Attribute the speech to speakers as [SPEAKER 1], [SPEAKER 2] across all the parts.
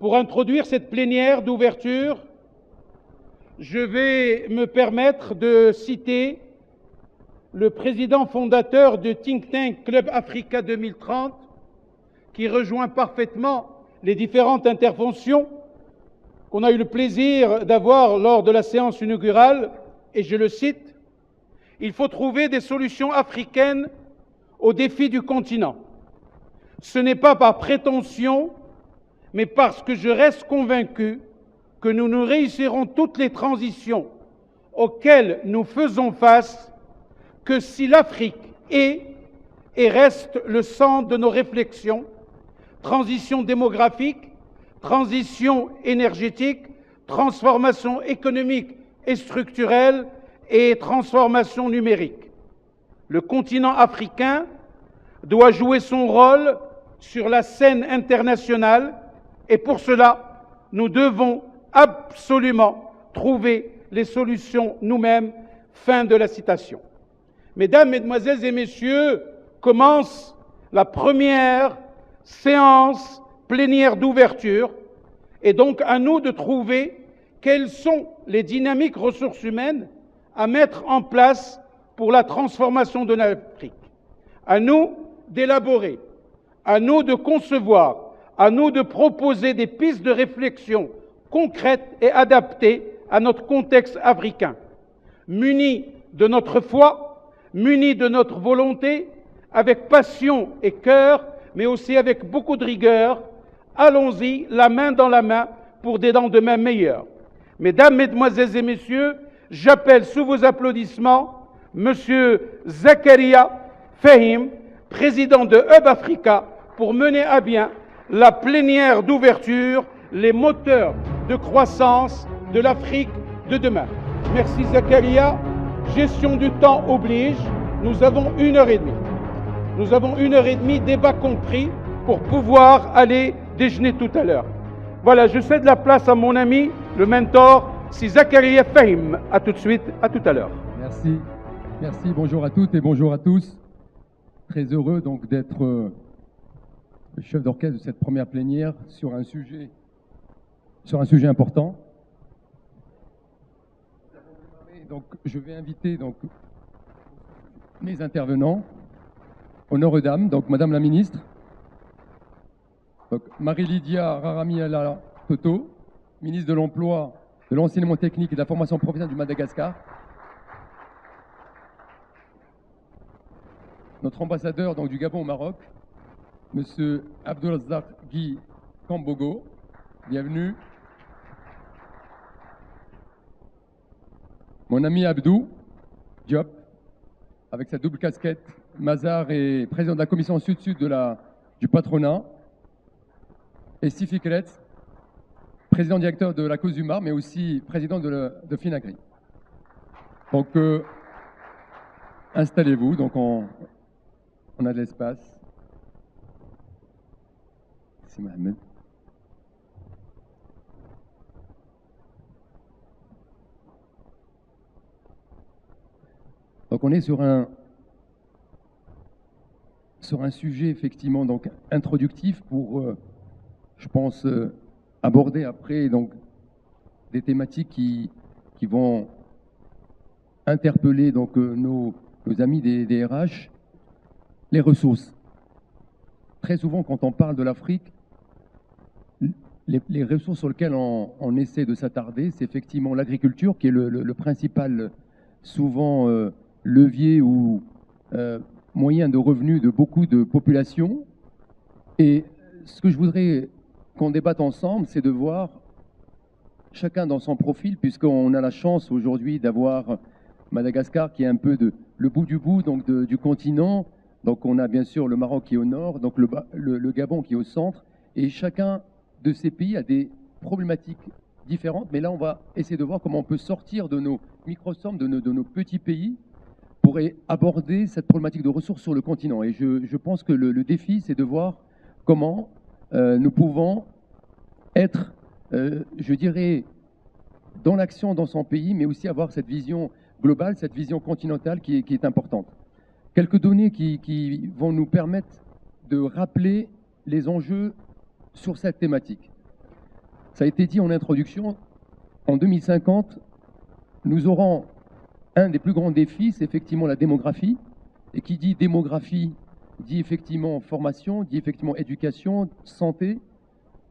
[SPEAKER 1] Pour introduire cette plénière d'ouverture, je vais me permettre de citer le président fondateur du think tank Club Africa 2030, qui rejoint parfaitement les différentes interventions qu'on a eu le plaisir d'avoir lors de la séance inaugurale, et je le cite: « Il faut trouver des solutions africaines aux défis du continent. Ce n'est pas par prétention, mais parce que je reste convaincu que nous ne réussirons toutes les transitions auxquelles nous faisons face que si l'Afrique est et reste le centre de nos réflexions. Transition démographique, transition énergétique, transformation économique et structurelle et transformation numérique. Le continent africain doit jouer son rôle sur la scène internationale et pour cela, nous devons absolument trouver les solutions nous-mêmes. » Fin de la citation. Mesdames, Mesdemoiselles et Messieurs, commence la première séance plénière d'ouverture et donc à nous de trouver quelles sont les dynamiques ressources humaines à mettre en place pour la transformation de l'Afrique. À nous d'élaborer, à nous de concevoir, à nous de proposer des pistes de réflexion concrètes et adaptées à notre contexte africain. Munis de notre foi, munis de notre volonté, avec passion et cœur, mais aussi avec beaucoup de rigueur, allons-y, la main dans la main, pour des lendemains meilleurs. Mesdames, Mesdemoiselles et Messieurs, j'appelle sous vos applaudissements Monsieur Zakaria Fahim, président de Hub Africa, pour mener à bien la plénière d'ouverture, les moteurs de croissance de l'Afrique de demain. Merci Zakaria. Gestion du temps oblige. Nous avons 1h30. Nous avons 1h30, débat compris, pour pouvoir aller déjeuner tout à l'heure. Voilà, je cède la place à mon ami, le mentor, c'est Zakaria Fahim. À tout de suite, à tout à l'heure.
[SPEAKER 2] Merci. Merci, bonjour à toutes et bonjour à tous. Très heureux donc d'être le chef d'orchestre de cette première plénière sur un sujet important. Donc, je vais inviter donc mes intervenants. Honneur aux dames, donc Madame la Ministre, Marie-Lydia Raramiala Toto, ministre de l'Emploi, de l'Enseignement technique et de la formation professionnelle du Madagascar. Notre ambassadeur donc, du Gabon au Maroc, Monsieur Abdelrazak Guy Kambogo, bienvenue. Mon ami Abdou Diop, avec sa double casquette, Mazar est président de la commission sud-sud du patronat, et Sifi Kretz, président directeur de la COSUMA, mais aussi président de Finagri. Donc, installez-vous, donc on a de l'espace. C'est Mohamed. Donc on est sur un sujet effectivement donc introductif pour, je pense, aborder après donc des thématiques qui vont interpeller donc nos amis des RH, les ressources. Très souvent, quand on parle de l'Afrique, les ressources sur lesquelles on essaie de s'attarder, c'est effectivement l'agriculture qui est le principal, souvent levier ou moyen de revenus de beaucoup de populations. Et ce que je voudrais qu'on débatte ensemble, c'est de voir chacun dans son profil, puisqu'on a la chance aujourd'hui d'avoir Madagascar qui est un peu le bout du bout donc du continent. Donc on a bien sûr le Maroc qui est au nord, donc le Gabon qui est au centre, et chacun de ces pays a des problématiques différentes. Mais là, on va essayer de voir comment on peut sortir de nos microcosmes, de nos petits pays, pour aborder cette problématique de ressources sur le continent. Et je pense que le défi, c'est de voir comment nous pouvons être, je dirais, dans l'action dans son pays, mais aussi avoir cette vision globale, cette vision continentale qui est importante. Quelques données qui vont nous permettre de rappeler les enjeux sur cette thématique. Ça a été dit en introduction, en 2050, nous aurons un des plus grands défis, c'est effectivement la démographie. Et qui dit démographie, dit effectivement formation, dit effectivement éducation, santé.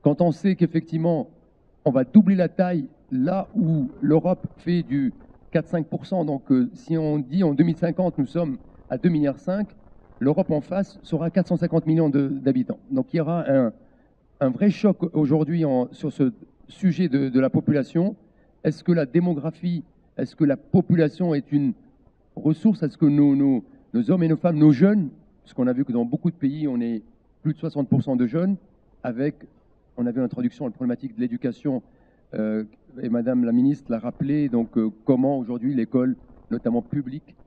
[SPEAKER 2] Quand on sait qu'effectivement, on va doubler la taille là où l'Europe fait du 4-5%, donc si on dit en 2050, nous sommes à 2,5 milliards, l'Europe en face sera 450 millions d'habitants. Donc il y aura un vrai choc aujourd'hui sur ce sujet de la population. Est-ce que la démographie, est-ce que la population est une ressource? Est-ce que nos hommes et nos femmes, nos jeunes, parce qu'on a vu que dans beaucoup de pays, on est plus de 60% de jeunes, on avait l'introduction à la problématique de l'éducation, et Madame la ministre l'a rappelé, donc comment aujourd'hui l'école, notamment publique,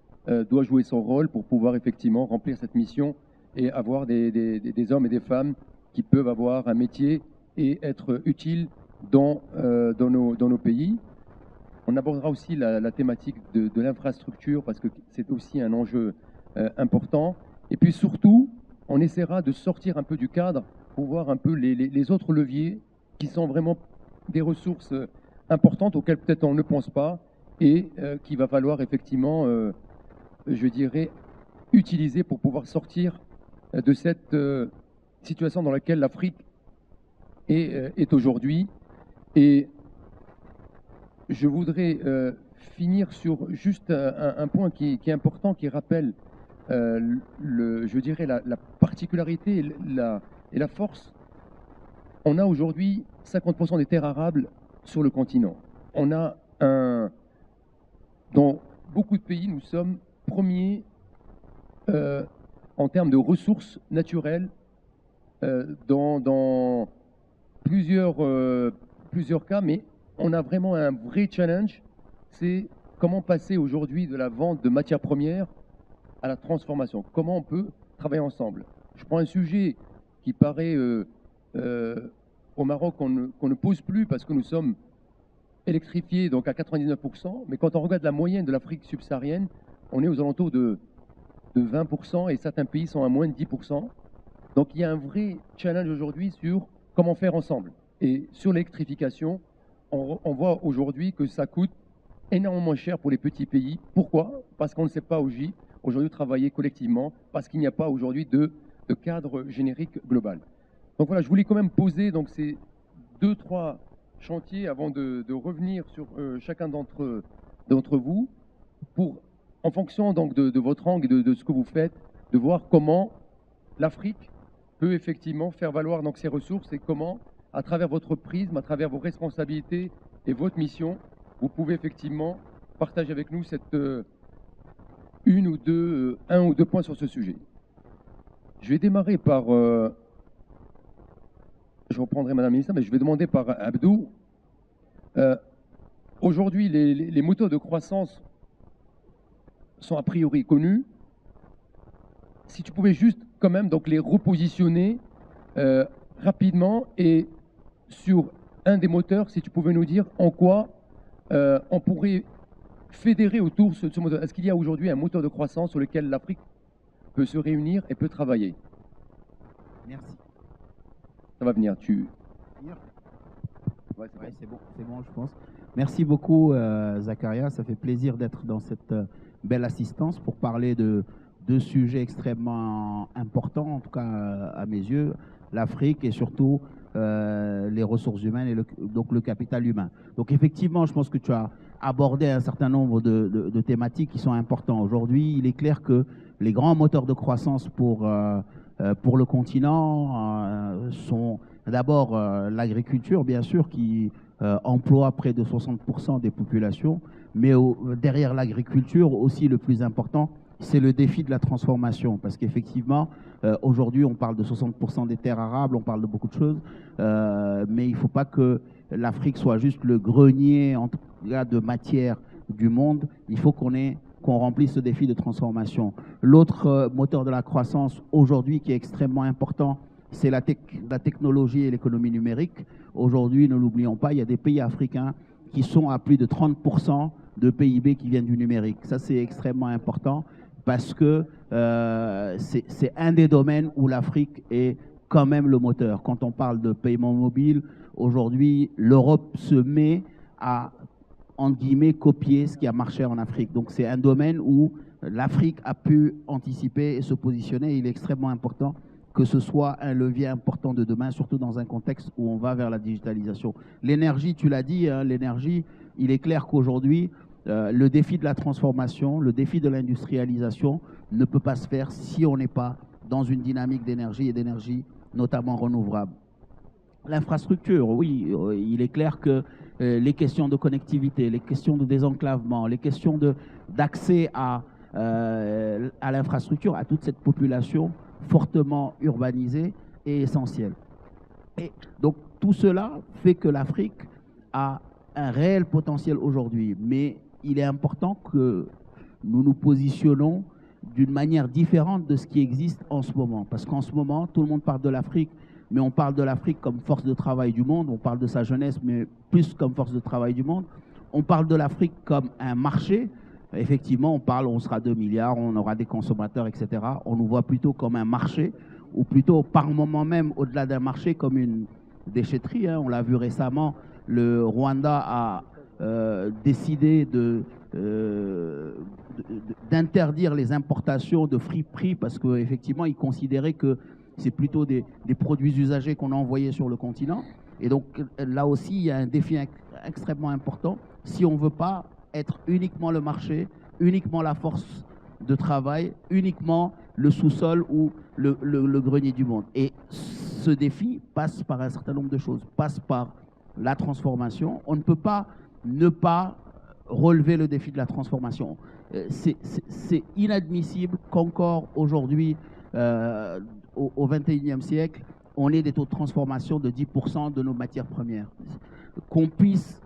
[SPEAKER 2] doit jouer son rôle pour pouvoir effectivement remplir cette mission et avoir des hommes et des femmes qui peuvent avoir un métier et être utiles dans nos pays. On abordera aussi la thématique de l'infrastructure parce que c'est aussi un enjeu important. Et puis surtout, on essaiera de sortir un peu du cadre pour voir un peu les autres leviers qui sont vraiment des ressources importantes auxquelles peut-être on ne pense pas et qu'il va falloir effectivement, je dirais, utiliser pour pouvoir sortir de cette situation dans laquelle l'Afrique est aujourd'hui. Et je voudrais finir sur juste un point qui est important, qui rappelle, je dirais, la particularité et la force. On a aujourd'hui 50% des terres arables sur le continent. On a dans beaucoup de pays, nous sommes premiers en termes de ressources naturelles dans plusieurs cas, mais on a vraiment un vrai challenge, c'est comment passer aujourd'hui de la vente de matières premières à la transformation. Comment on peut travailler ensemble. Je prends un sujet qui paraît au Maroc qu'on ne pose plus parce que nous sommes électrifiés donc à 99%, mais quand on regarde la moyenne de l'Afrique subsaharienne, on est aux alentours de 20% et certains pays sont à moins de 10%. Donc il y a un vrai challenge aujourd'hui sur comment faire ensemble. Et sur l'électrification, on voit aujourd'hui que ça coûte énormément cher pour les petits pays. Pourquoi? Parce qu'on ne sait pas aujourd'hui travailler collectivement, parce qu'il n'y a pas aujourd'hui de cadre générique global. Donc voilà, je voulais quand même poser donc, ces 2-3 chantiers avant de revenir sur chacun d'entre vous, pour, en fonction donc, de votre angle et de ce que vous faites, de voir comment l'Afrique peut effectivement faire valoir donc, ses ressources et comment, à travers votre prisme, à travers vos responsabilités et votre mission, vous pouvez effectivement partager avec nous cette un ou deux points sur ce sujet. Je vais démarrer par, je reprendrai Madame la Ministre, mais je vais demander par Abdou. Aujourd'hui, les moteurs de croissance sont a priori connus. Si tu pouvais juste quand même donc les repositionner rapidement et sur un des moteurs, si tu pouvais nous dire en quoi on pourrait fédérer autour de ce moteur. Est-ce qu'il y a aujourd'hui un moteur de croissance sur lequel l'Afrique peut se réunir et peut travailler?
[SPEAKER 3] Merci.
[SPEAKER 2] Ça va venir,
[SPEAKER 3] Ouais, c'est bon, je pense. Merci beaucoup, Zakaria. Ça fait plaisir d'être dans cette belle assistance pour parler de deux sujets extrêmement importants, en tout cas à mes yeux, l'Afrique et surtout les ressources humaines et donc le capital humain. Donc effectivement, je pense que tu as abordé un certain nombre de thématiques qui sont importantes. Aujourd'hui, il est clair que les grands moteurs de croissance pour le continent sont d'abord l'agriculture, bien sûr, qui emploie près de 60% des populations, mais derrière l'agriculture, aussi le plus important, c'est le défi de la transformation, parce qu'effectivement, aujourd'hui, on parle de 60% des terres arables, on parle de beaucoup de choses, mais il ne faut pas que l'Afrique soit juste le grenier en tout cas, de matière du monde. Il faut qu'on remplisse ce défi de transformation. L'autre moteur de la croissance aujourd'hui qui est extrêmement important, c'est la technologie et l'économie numérique. Aujourd'hui, ne l'oublions pas, il y a des pays africains qui sont à plus de 30% de PIB qui viennent du numérique. Ça, c'est extrêmement important parce que c'est un des domaines où l'Afrique est quand même le moteur. Quand on parle de paiement mobile, aujourd'hui, l'Europe se met à, entre guillemets, copier ce qui a marché en Afrique. Donc c'est un domaine où l'Afrique a pu anticiper et se positionner. Il est extrêmement important que ce soit un levier important de demain, surtout dans un contexte où on va vers la digitalisation. L'énergie, tu l'as dit, hein, l'énergie, il est clair qu'aujourd'hui, le défi de la transformation, le défi de l'industrialisation ne peut pas se faire si on n'est pas dans une dynamique d'énergie et d'énergie notamment renouvelable. L'infrastructure, oui, il est clair que les questions de connectivité, les questions de désenclavement, les questions d'accès à l'infrastructure, à toute cette population fortement urbanisée est essentielle. Et donc tout cela fait que l'Afrique a un réel potentiel aujourd'hui, mais il est important que nous nous positionnons d'une manière différente de ce qui existe en ce moment. Parce qu'en ce moment, tout le monde parle de l'Afrique, mais on parle de l'Afrique comme force de travail du monde, on parle de sa jeunesse, mais plus comme force de travail du monde. On parle de l'Afrique comme un marché. Effectivement, on sera 2 milliards, on aura des consommateurs, etc. On nous voit plutôt comme un marché, ou plutôt par moment même, au-delà d'un marché, comme une déchetterie. Hein. On l'a vu récemment, le Rwanda a décidé d'interdire les importations de friperies parce qu'effectivement, ils considéraient que c'est plutôt des produits usagés qu'on a envoyés sur le continent. Et donc, là aussi, il y a un défi extrêmement important. Si on ne veut pas être uniquement le marché, uniquement la force de travail, uniquement le sous-sol ou le grenier du monde. Et ce défi passe par un certain nombre de choses, passe par la transformation. On ne peut pas ne pas relever le défi de la transformation. C'est inadmissible qu'encore aujourd'hui, au XXIe siècle, on ait des taux de transformation de 10% de nos matières premières. Qu'on puisse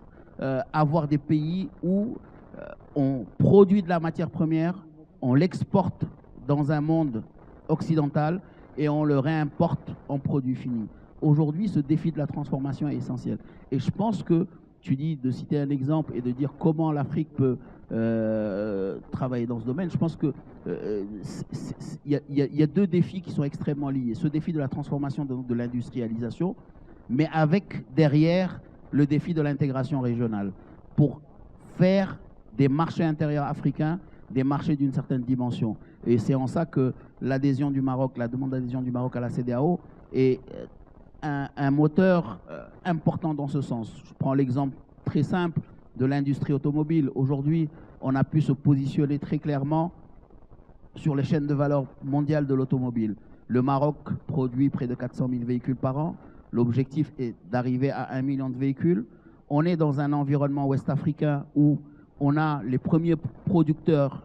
[SPEAKER 3] avoir des pays où on produit de la matière première, on l'exporte dans un monde occidental et on le réimporte en produit fini. Aujourd'hui, ce défi de la transformation est essentiel. Et je pense que tu dis de citer un exemple et de dire comment l'Afrique peut travailler dans ce domaine. Je pense qu'il y a deux défis qui sont extrêmement liés. Ce défi de la transformation de l'industrialisation, mais avec derrière le défi de l'intégration régionale pour faire des marchés intérieurs africains des marchés d'une certaine dimension. Et c'est en ça que l'adhésion du Maroc, la demande d'adhésion du Maroc à la CEDEAO est un moteur important dans ce sens. Je prends l'exemple très simple de l'industrie automobile. Aujourd'hui, on a pu se positionner très clairement sur les chaînes de valeur mondiales de l'automobile. Le Maroc produit près de 400 000 véhicules par an. L'objectif est d'arriver à 1 million de véhicules. On est dans un environnement ouest-africain où on a les premiers producteurs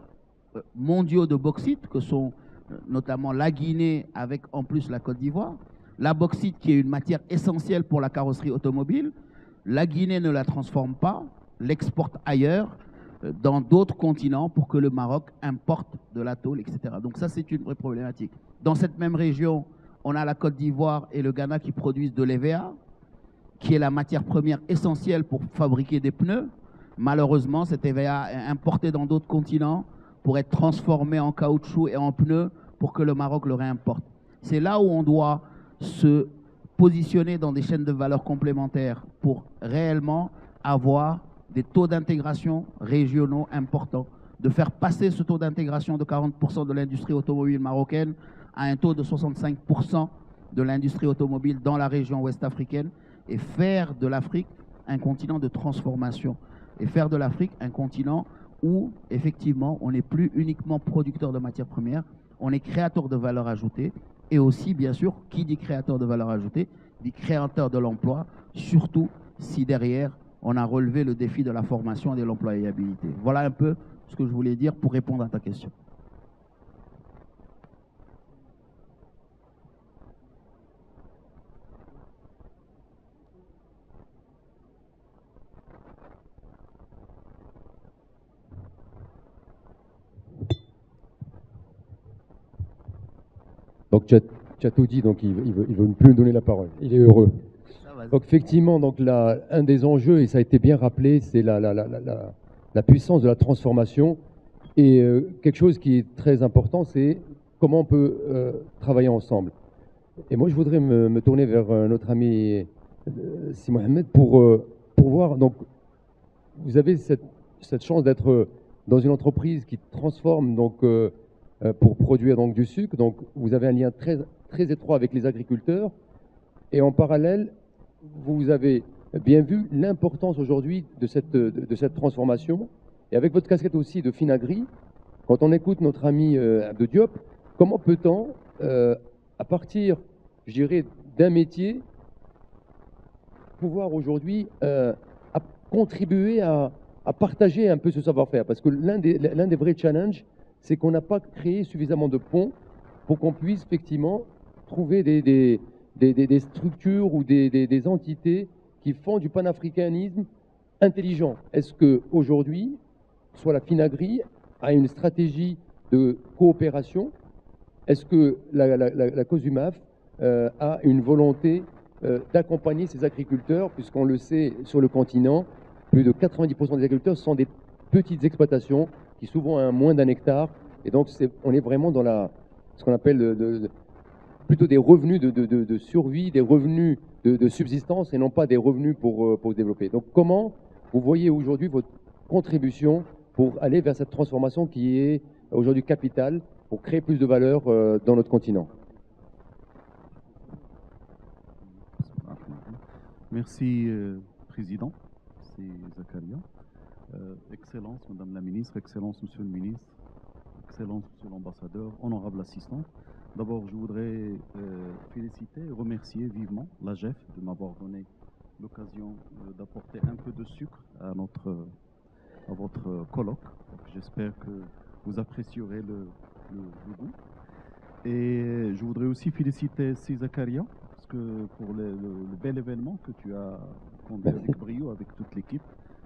[SPEAKER 3] mondiaux de bauxite, que sont notamment la Guinée avec en plus la Côte d'Ivoire. La bauxite qui est une matière essentielle pour la carrosserie automobile. La Guinée ne la transforme pas, l'exporte ailleurs, dans d'autres continents pour que le Maroc importe de la tôle, etc. Donc ça, c'est une vraie problématique. Dans cette même région, on a la Côte d'Ivoire et le Ghana qui produisent de l'EVA, qui est la matière première essentielle pour fabriquer des pneus. Malheureusement, cette EVA est importée dans d'autres continents pour être transformée en caoutchouc et en pneus pour que le Maroc le réimporte. C'est là où on doit se positionner dans des chaînes de valeur complémentaires pour réellement avoir des taux d'intégration régionaux importants, de faire passer ce taux d'intégration de 40% de l'industrie automobile marocaine à un taux de 65% de l'industrie automobile dans la région ouest-africaine et faire de l'Afrique un continent de transformation et faire de l'Afrique un continent où effectivement on n'est plus uniquement producteur de matières premières, on est créateur de valeur ajoutée et aussi bien sûr, qui dit créateur de valeur ajoutée, dit créateur de l'emploi, surtout si derrière on a relevé le défi de la formation et de l'employabilité. Voilà un peu ce que je voulais dire pour répondre à ta question.
[SPEAKER 2] Donc tu as tout dit, donc il veut plus me donner la parole. Il est heureux. Donc effectivement, donc un des enjeux, et ça a été bien rappelé, c'est la puissance de la transformation. Et quelque chose qui est très important, c'est comment on peut travailler ensemble. Et moi, je voudrais me tourner vers notre ami Si Mohamed pour voir. Donc, vous avez cette chance d'être dans une entreprise qui transforme pour produire donc du sucre. Donc, vous avez un lien très, très étroit avec les agriculteurs. Et en parallèle, vous avez bien vu l'importance aujourd'hui de cette transformation. Et avec votre casquette aussi de Finagri, quand on écoute notre ami Abdou Diop, comment peut-on, à partir, je dirais, d'un métier, pouvoir aujourd'hui contribuer à partager un peu ce savoir-faire? Parce que l'un des vrais challenges, c'est qu'on n'a pas créé suffisamment de ponts pour qu'on puisse effectivement trouver des structures ou des entités qui font du panafricanisme intelligent. Est-ce qu'aujourd'hui, soit la Finagri a une stratégie de coopération? Est-ce que la COSUMAF a une volonté d'accompagner ces agriculteurs, puisqu'on le sait sur le continent, plus de 90% des agriculteurs sont des petites exploitations qui souvent ont moins d'un hectare, et donc on est vraiment dans ce qu'on appelle plutôt des revenus de survie, des revenus de subsistance, et non pas des revenus pour se développer. Donc comment vous voyez aujourd'hui votre contribution pour aller vers cette transformation qui est aujourd'hui capitale pour créer plus de valeur dans notre continent?
[SPEAKER 4] Merci, Président. C'est Zakaria. Excellence, Madame la Ministre, Excellence, Monsieur le Ministre, Excellence, Monsieur l'Ambassadeur, honorable assistant. D'abord, je voudrais féliciter et remercier vivement l'AGEF de m'avoir donné l'occasion d'apporter un peu de sucre à votre colloque. J'espère que vous apprécierez le goût. Et je voudrais aussi féliciter Zakaria pour le bel événement que tu as conduit avec brio, avec toute l'équipe,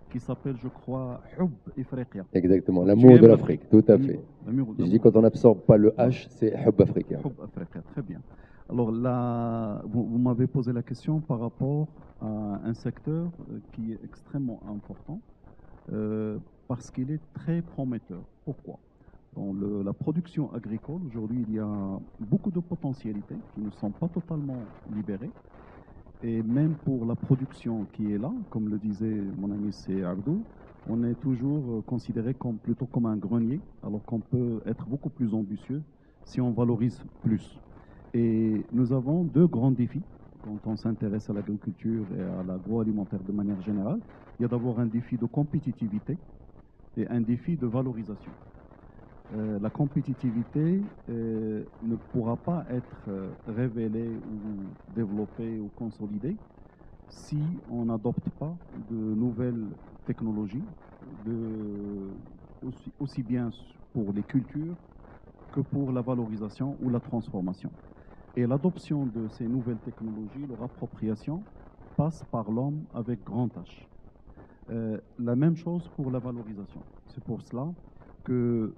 [SPEAKER 4] qui s'appelle, je crois, Hub Ifriqiya.
[SPEAKER 2] Exactement, l'amour de l'Afrique, tout à fait. Je dis quand on n'absorbe pas le H, c'est Hub Africa.
[SPEAKER 4] Hub Africa, très bien. Alors là, vous m'avez posé la question par rapport à un secteur qui est extrêmement important parce qu'il est très prometteur. Pourquoi? Dans la production agricole, aujourd'hui, il y a beaucoup de potentialités qui ne sont pas totalement libérées. Et même pour la production qui est là, comme le disait mon ami c'est Abdou, on est toujours considéré plutôt comme un grenier, alors qu'on peut être beaucoup plus ambitieux si on valorise plus. Et nous avons deux grands défis quand on s'intéresse à l'agriculture et à l'agroalimentaire de manière générale. Il y a d'abord un défi de compétitivité et un défi de valorisation. La compétitivité ne pourra pas être révélée ou développée ou consolidée si on n'adopte pas de nouvelles technologies, aussi bien pour les cultures que pour la valorisation ou la transformation. Et l'adoption de ces nouvelles technologies, leur appropriation, passe par l'homme avec grand H. La même chose pour la valorisation. C'est pour cela que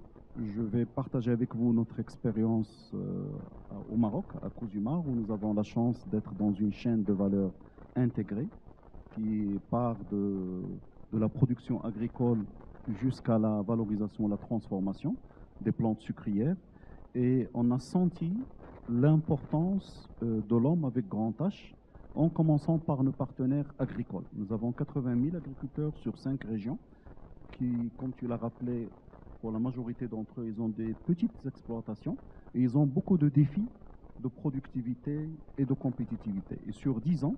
[SPEAKER 4] je vais partager avec vous notre expérience au Maroc, à Kouzumar, où nous avons la chance d'être dans une chaîne de valeur intégrée qui part de la production agricole jusqu'à la valorisation, la transformation des plantes sucrières. Et on a senti l'importance de l'homme avec grand H, en commençant par nos partenaires agricoles. Nous avons 80 000 agriculteurs sur 5 régions qui, comme tu l'as rappelé, pour la majorité d'entre eux, ils ont des petites exploitations et ils ont beaucoup de défis de productivité et de compétitivité. Et sur 10 ans,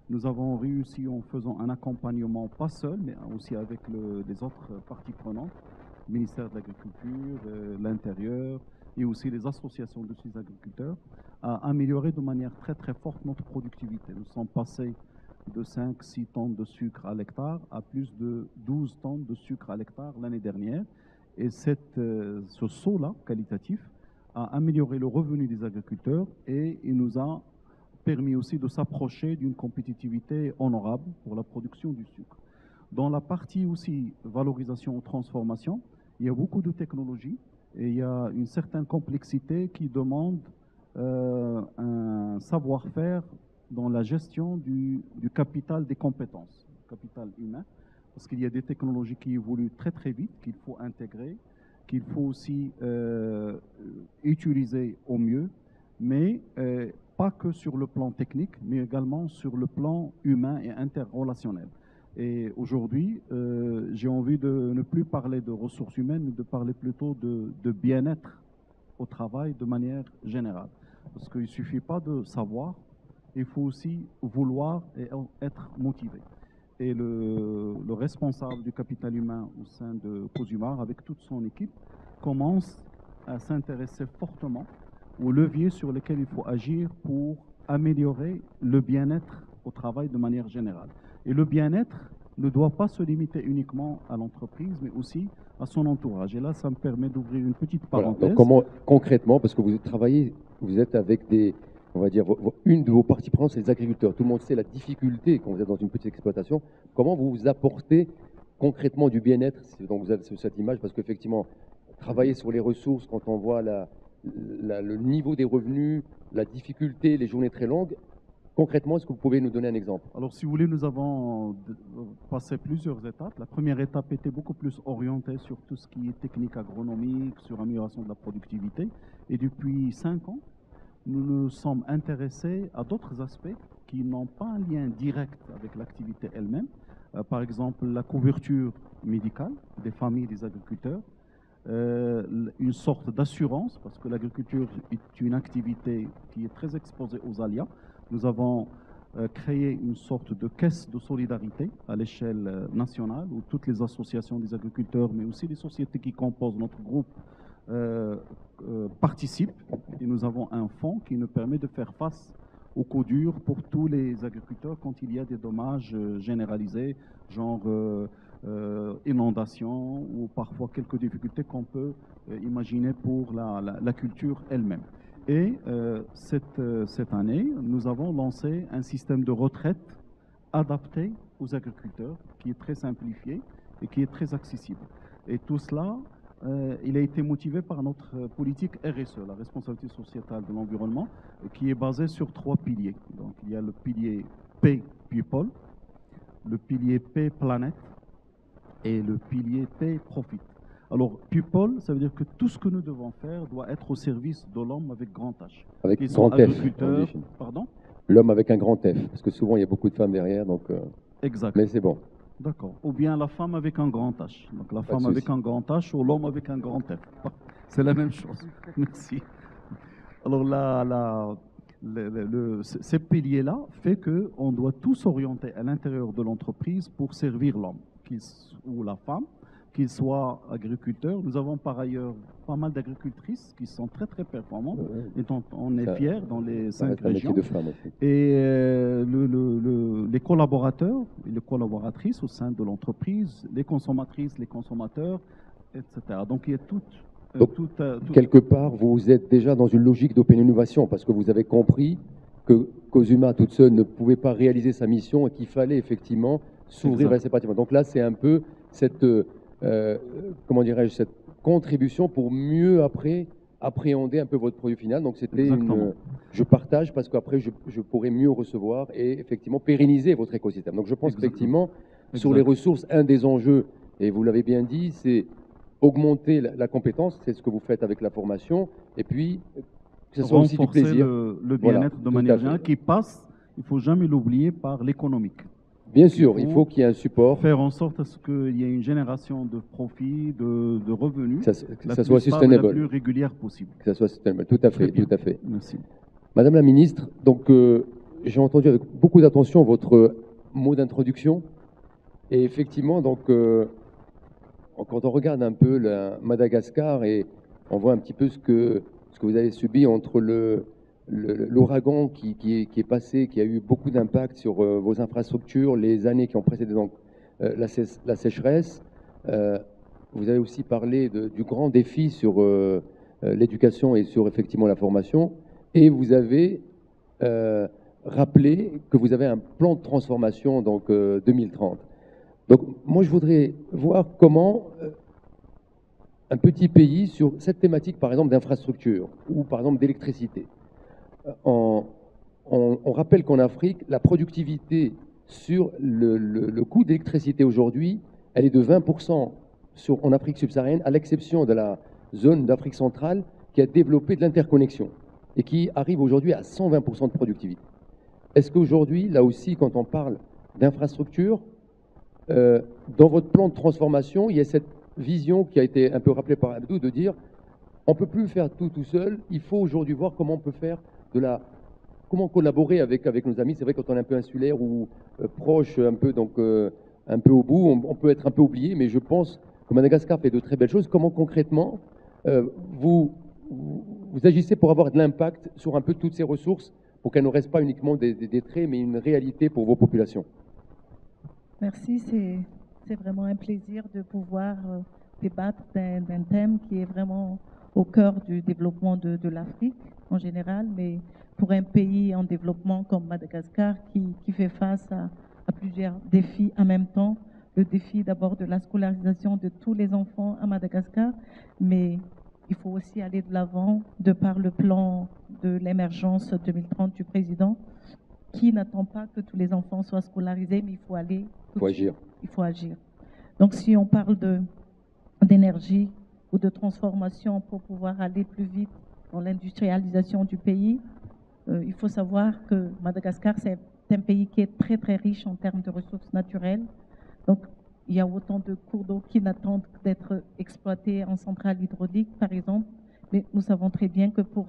[SPEAKER 4] nous avons réussi en faisant un accompagnement, pas seul, mais aussi avec les autres parties prenantes, le ministère de l'Agriculture, l'Intérieur et aussi les associations de ces agriculteurs, à améliorer de manière très très forte notre productivité. Nous sommes passés de 5-6 tonnes de sucre à l'hectare à plus de 12 tonnes de sucre à l'hectare l'année dernière. Et ce saut-là, qualitatif, a amélioré le revenu des agriculteurs et il nous a permis aussi de s'approcher d'une compétitivité honorable pour la production du sucre. Dans la partie aussi valorisation ou transformation, il y a beaucoup de technologies et il y a une certaine complexité qui demande un savoir-faire dans la gestion du capital des compétences, capital humain. Parce qu'il y a des technologies qui évoluent très très vite, qu'il faut intégrer, qu'il faut aussi utiliser au mieux, mais pas que sur le plan technique, mais également sur le plan humain et interrelationnel. Et aujourd'hui, j'ai envie de ne plus parler de ressources humaines, mais de parler plutôt de bien-être au travail de manière générale. Parce qu'il ne suffit pas de savoir, il faut aussi vouloir et être motivé. Et le responsable du capital humain au sein de Cosumar, avec toute son équipe, commence à s'intéresser fortement aux leviers sur lesquels il faut agir pour améliorer le bien-être au travail de manière générale. Et le bien-être ne doit pas se limiter uniquement à l'entreprise, mais aussi à son entourage. Et là, ça me permet d'ouvrir une petite parenthèse.
[SPEAKER 2] Voilà, donc comment, concrètement, parce que vous travaillez, vous êtes avec des, on va dire, une de vos parties prenantes, c'est les agriculteurs. Tout le monde sait la difficulté quand vous êtes dans une petite exploitation. Comment vous apportez concrètement du bien-être, donc vous avez cette image, parce qu'effectivement, travailler sur les ressources, quand on voit le niveau des revenus, la difficulté, les journées très longues, concrètement, est-ce que vous pouvez nous donner un exemple?
[SPEAKER 4] Alors, si vous voulez, nous avons passé plusieurs étapes. La première étape était beaucoup plus orientée sur tout ce qui est technique agronomique, sur l'amélioration de la productivité. Et depuis 5 ans, nous nous sommes intéressés à d'autres aspects qui n'ont pas un lien direct avec l'activité elle-même. Par exemple, la couverture médicale des familles des agriculteurs, une sorte d'assurance, parce que l'agriculture est une activité qui est très exposée aux aléas. Nous avons créé une sorte de caisse de solidarité à l'échelle nationale, où toutes les associations des agriculteurs, mais aussi les sociétés qui composent notre groupe, participent. Et nous avons un fonds qui nous permet de faire face aux coups durs pour tous les agriculteurs quand il y a des dommages généralisés, genre inondations ou parfois quelques difficultés qu'on peut imaginer pour la culture elle-même. Et cette année, nous avons lancé un système de retraite adapté aux agriculteurs qui est très simplifié et qui est très accessible. Et tout cela, il a été motivé par notre politique RSE, la responsabilité sociétale de l'environnement, qui est basée sur 3 piliers. Donc, il y a le pilier P, People, le pilier P, Planète, et le pilier P, Profit. Alors, People, ça veut dire que tout ce que nous devons faire doit être au service de l'homme avec grand H.
[SPEAKER 2] Avec
[SPEAKER 4] Qui
[SPEAKER 2] grand
[SPEAKER 4] sont
[SPEAKER 2] F.
[SPEAKER 4] agriculteurs. Pardon?
[SPEAKER 2] L'homme avec un grand F, parce que souvent il y a beaucoup de femmes derrière, donc.
[SPEAKER 4] Exact.
[SPEAKER 2] Mais c'est bon.
[SPEAKER 4] D'accord. Ou bien la femme avec un grand H. Donc la
[SPEAKER 2] Pas de
[SPEAKER 4] femme avec
[SPEAKER 2] souci.
[SPEAKER 4] un grand H ou l'homme avec un grand F. C'est la même chose. Merci. Alors ces piliers-là fait qu'on doit tous s'orienter à l'intérieur de l'entreprise pour servir l'homme ou la femme, qu'ils soient agriculteurs. Nous avons par ailleurs pas mal d'agricultrices qui sont très très performantes et dont on est fiers dans les 5 régions.
[SPEAKER 2] De femmes aussi.
[SPEAKER 4] Et les collaborateurs et les collaboratrices au sein de l'entreprise, les consommatrices, les consommateurs, etc. Donc il y a
[SPEAKER 2] quelque part, vous êtes déjà dans une logique d'open innovation parce que vous avez compris que Cosuma toute seule ne pouvait pas réaliser sa mission et qu'il fallait effectivement s'ouvrir vers ces pratiques. Donc là, c'est un peu cette, comment dirais-je, cette contribution pour mieux après appréhender un peu votre produit final. Donc c'était je partage parce qu'après je pourrais mieux recevoir et effectivement pérenniser votre écosystème. Donc je pense qu'effectivement sur les ressources, un des enjeux, et vous l'avez bien dit, c'est augmenter la compétence, c'est ce que vous faites avec la formation, et puis que ce soit aussi du plaisir.
[SPEAKER 4] Le bien-être de manière générale qui passe, il ne faut jamais l'oublier, par l'économique.
[SPEAKER 2] Bien sûr, il faut qu'il y ait un support.
[SPEAKER 4] Faire en sorte à ce qu'il y ait une génération de profits, de revenus,
[SPEAKER 2] que ça soit sustainable,
[SPEAKER 4] la plus régulière possible.
[SPEAKER 2] Que ça soit sustainable, tout à fait, tout à fait.
[SPEAKER 4] Merci.
[SPEAKER 2] Madame la ministre, donc j'ai entendu avec beaucoup d'attention votre mot d'introduction, et effectivement, donc quand on regarde un peu Madagascar et on voit un petit peu ce que vous avez subi entre l'ouragan qui est passé, qui a eu beaucoup d'impact sur vos infrastructures, les années qui ont précédé donc la sécheresse. Vous avez aussi parlé du grand défi sur l'éducation et sur effectivement la formation. Et vous avez rappelé que vous avez un plan de transformation donc 2030. Donc moi je voudrais voir comment un petit pays sur cette thématique par exemple d'infrastructure ou par exemple d'électricité. On rappelle qu'en Afrique, la productivité sur le coût d'électricité aujourd'hui, elle est de 20% en Afrique subsaharienne, à l'exception de la zone d'Afrique centrale qui a développé de l'interconnexion. et qui arrive aujourd'hui à 120% de productivité. Est-ce qu'aujourd'hui, là aussi, quand on parle d'infrastructure, dans votre plan de transformation, il y a cette vision qui a été un peu rappelée par Abdou de dire on ne peut plus faire tout seul, il faut aujourd'hui voir comment on peut faire comment collaborer avec nos amis. C'est vrai, quand on est un peu insulaire ou proche, un peu au bout, on peut être un peu oublié, mais je pense que Madagascar fait de très belles choses. Comment concrètement vous agissez pour avoir de l'impact sur un peu toutes ces ressources, pour qu'elles ne restent pas uniquement des traits, mais une réalité pour vos populations?
[SPEAKER 5] Merci, c'est vraiment un plaisir de pouvoir débattre d'un thème qui est vraiment au cœur du développement de l'Afrique en général, mais pour un pays en développement comme Madagascar qui fait face à plusieurs défis en même temps. Le défi d'abord de la scolarisation de tous les enfants à Madagascar, mais il faut aussi aller de l'avant de par le plan de l'émergence 2030 du président, qui n'attend pas que tous les enfants soient scolarisés, mais il faut aller.
[SPEAKER 2] Il faut agir.
[SPEAKER 5] Il faut agir. Donc si on parle d'énergie ou de transformation pour pouvoir aller plus vite dans l'industrialisation du pays, il faut savoir que Madagascar, c'est un pays qui est très très riche en termes de ressources naturelles. Donc il y a autant de cours d'eau qui n'attendent d'être exploités en centrale hydraulique, par exemple. Mais nous savons très bien que pour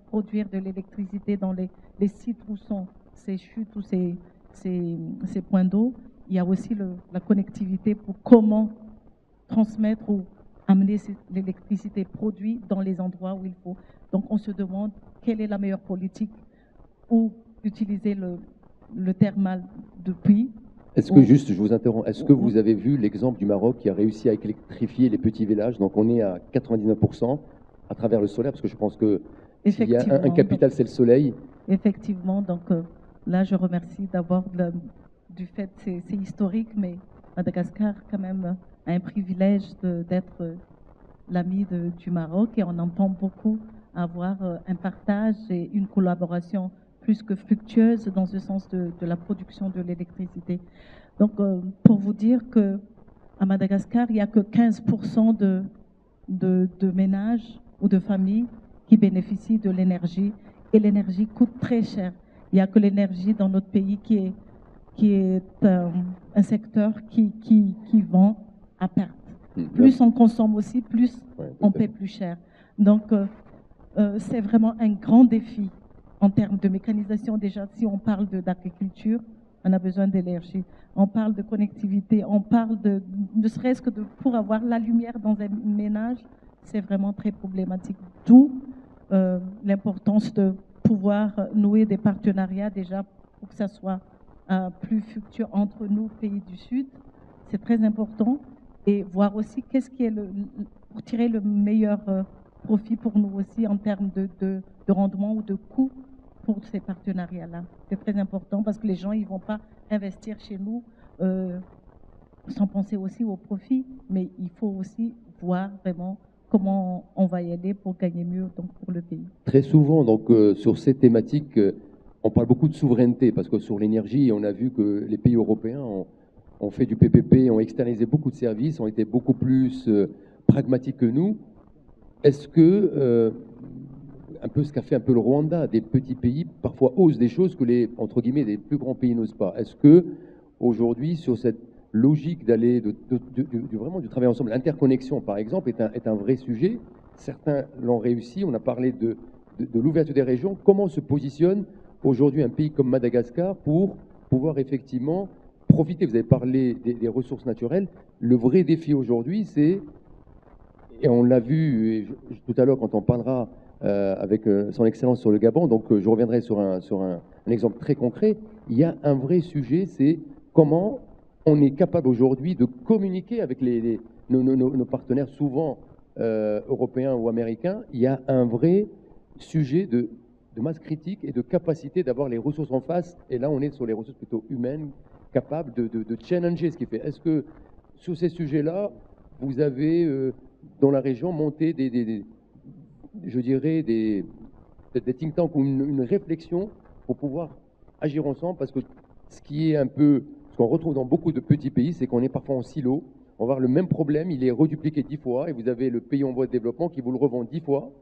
[SPEAKER 5] produire de l'électricité dans les sites où sont ces chutes ou ces points d'eau, il y a aussi la connectivité pour comment transmettre ou amener l'électricité produite dans les endroits où il faut. Donc on se demande quelle est la meilleure politique ou utiliser le thermal depuis.
[SPEAKER 2] Est-ce que, juste, je vous interromps, est-ce que vous avez vu l'exemple du Maroc qui a réussi à électrifier les petits villages? Donc on est à 99% à travers le solaire, parce que je pense que s'il y a un capital, c'est le soleil.
[SPEAKER 5] Effectivement, donc là je remercie d'abord du fait, c'est historique, mais Madagascar quand même a un privilège d'être l'ami du Maroc, et on entend beaucoup avoir un partage et une collaboration plus que fructueuse dans ce sens de la production de l'électricité. Donc pour vous dire qu'à Madagascar, il n'y a que 15% de ménages ou de familles qui bénéficient de l'énergie, et l'énergie coûte très cher. Il n'y a que l'énergie dans notre pays qui est un secteur qui vend à perte. Plus on consomme aussi, plus on paie plus cher. Donc c'est vraiment un grand défi en termes de mécanisation. Déjà, si on parle d'agriculture, on a besoin d'énergie. On parle de connectivité, on parle ne serait-ce que pour avoir la lumière dans un ménage, c'est vraiment très problématique. D'où l'importance de pouvoir nouer des partenariats déjà pour que ça soit plus fructueux entre nous, pays du Sud. C'est très important. Et voir aussi qu'est-ce qui est pour tirer le meilleur profit pour nous aussi en termes de rendement ou de coût pour ces partenariats-là. C'est très important parce que les gens, ils ne vont pas investir chez nous sans penser aussi au profit, mais il faut aussi voir vraiment comment on va y aller pour gagner mieux donc, pour le pays.
[SPEAKER 2] Très souvent, donc, sur ces thématiques, on parle beaucoup de souveraineté, parce que sur l'énergie, on a vu que les pays européens ont fait du PPP, ont externalisé beaucoup de services, ont été beaucoup plus pragmatiques que nous. Est-ce que, un peu ce qu'a fait un peu le Rwanda, des petits pays parfois osent des choses que entre guillemets, les plus grands pays n'osent pas? Est-ce que aujourd'hui, sur cette logique d'aller vraiment du travail ensemble, l'interconnexion par exemple est un vrai sujet? Certains l'ont réussi. On a parlé de l'ouverture des régions. Comment se positionne aujourd'hui un pays comme Madagascar pour pouvoir effectivement profiter? Vous avez parlé des ressources naturelles. Le vrai défi aujourd'hui, c'est, et on l'a vu tout à l'heure quand on parlera avec son excellence sur le Gabon, donc je reviendrai sur un exemple très concret. Il y a un vrai sujet, c'est comment on est capable aujourd'hui de communiquer avec nos partenaires, souvent européens ou américains. Il y a un vrai sujet de masse critique et de capacité d'avoir les ressources en face. Et là, on est sur les ressources plutôt humaines, capables de challenger ce qui est fait. Est-ce que sur ces sujets-là, vous avez dans la région monté je dirais des think tanks ou une réflexion pour pouvoir agir ensemble? Parce que ce qui est un peu, ce qu'on retrouve dans beaucoup de petits pays, c'est qu'on est parfois en silo. On va avoir le même problème, il est redupliqué 10 fois, et vous avez le pays en voie de développement qui vous le revend 10 fois,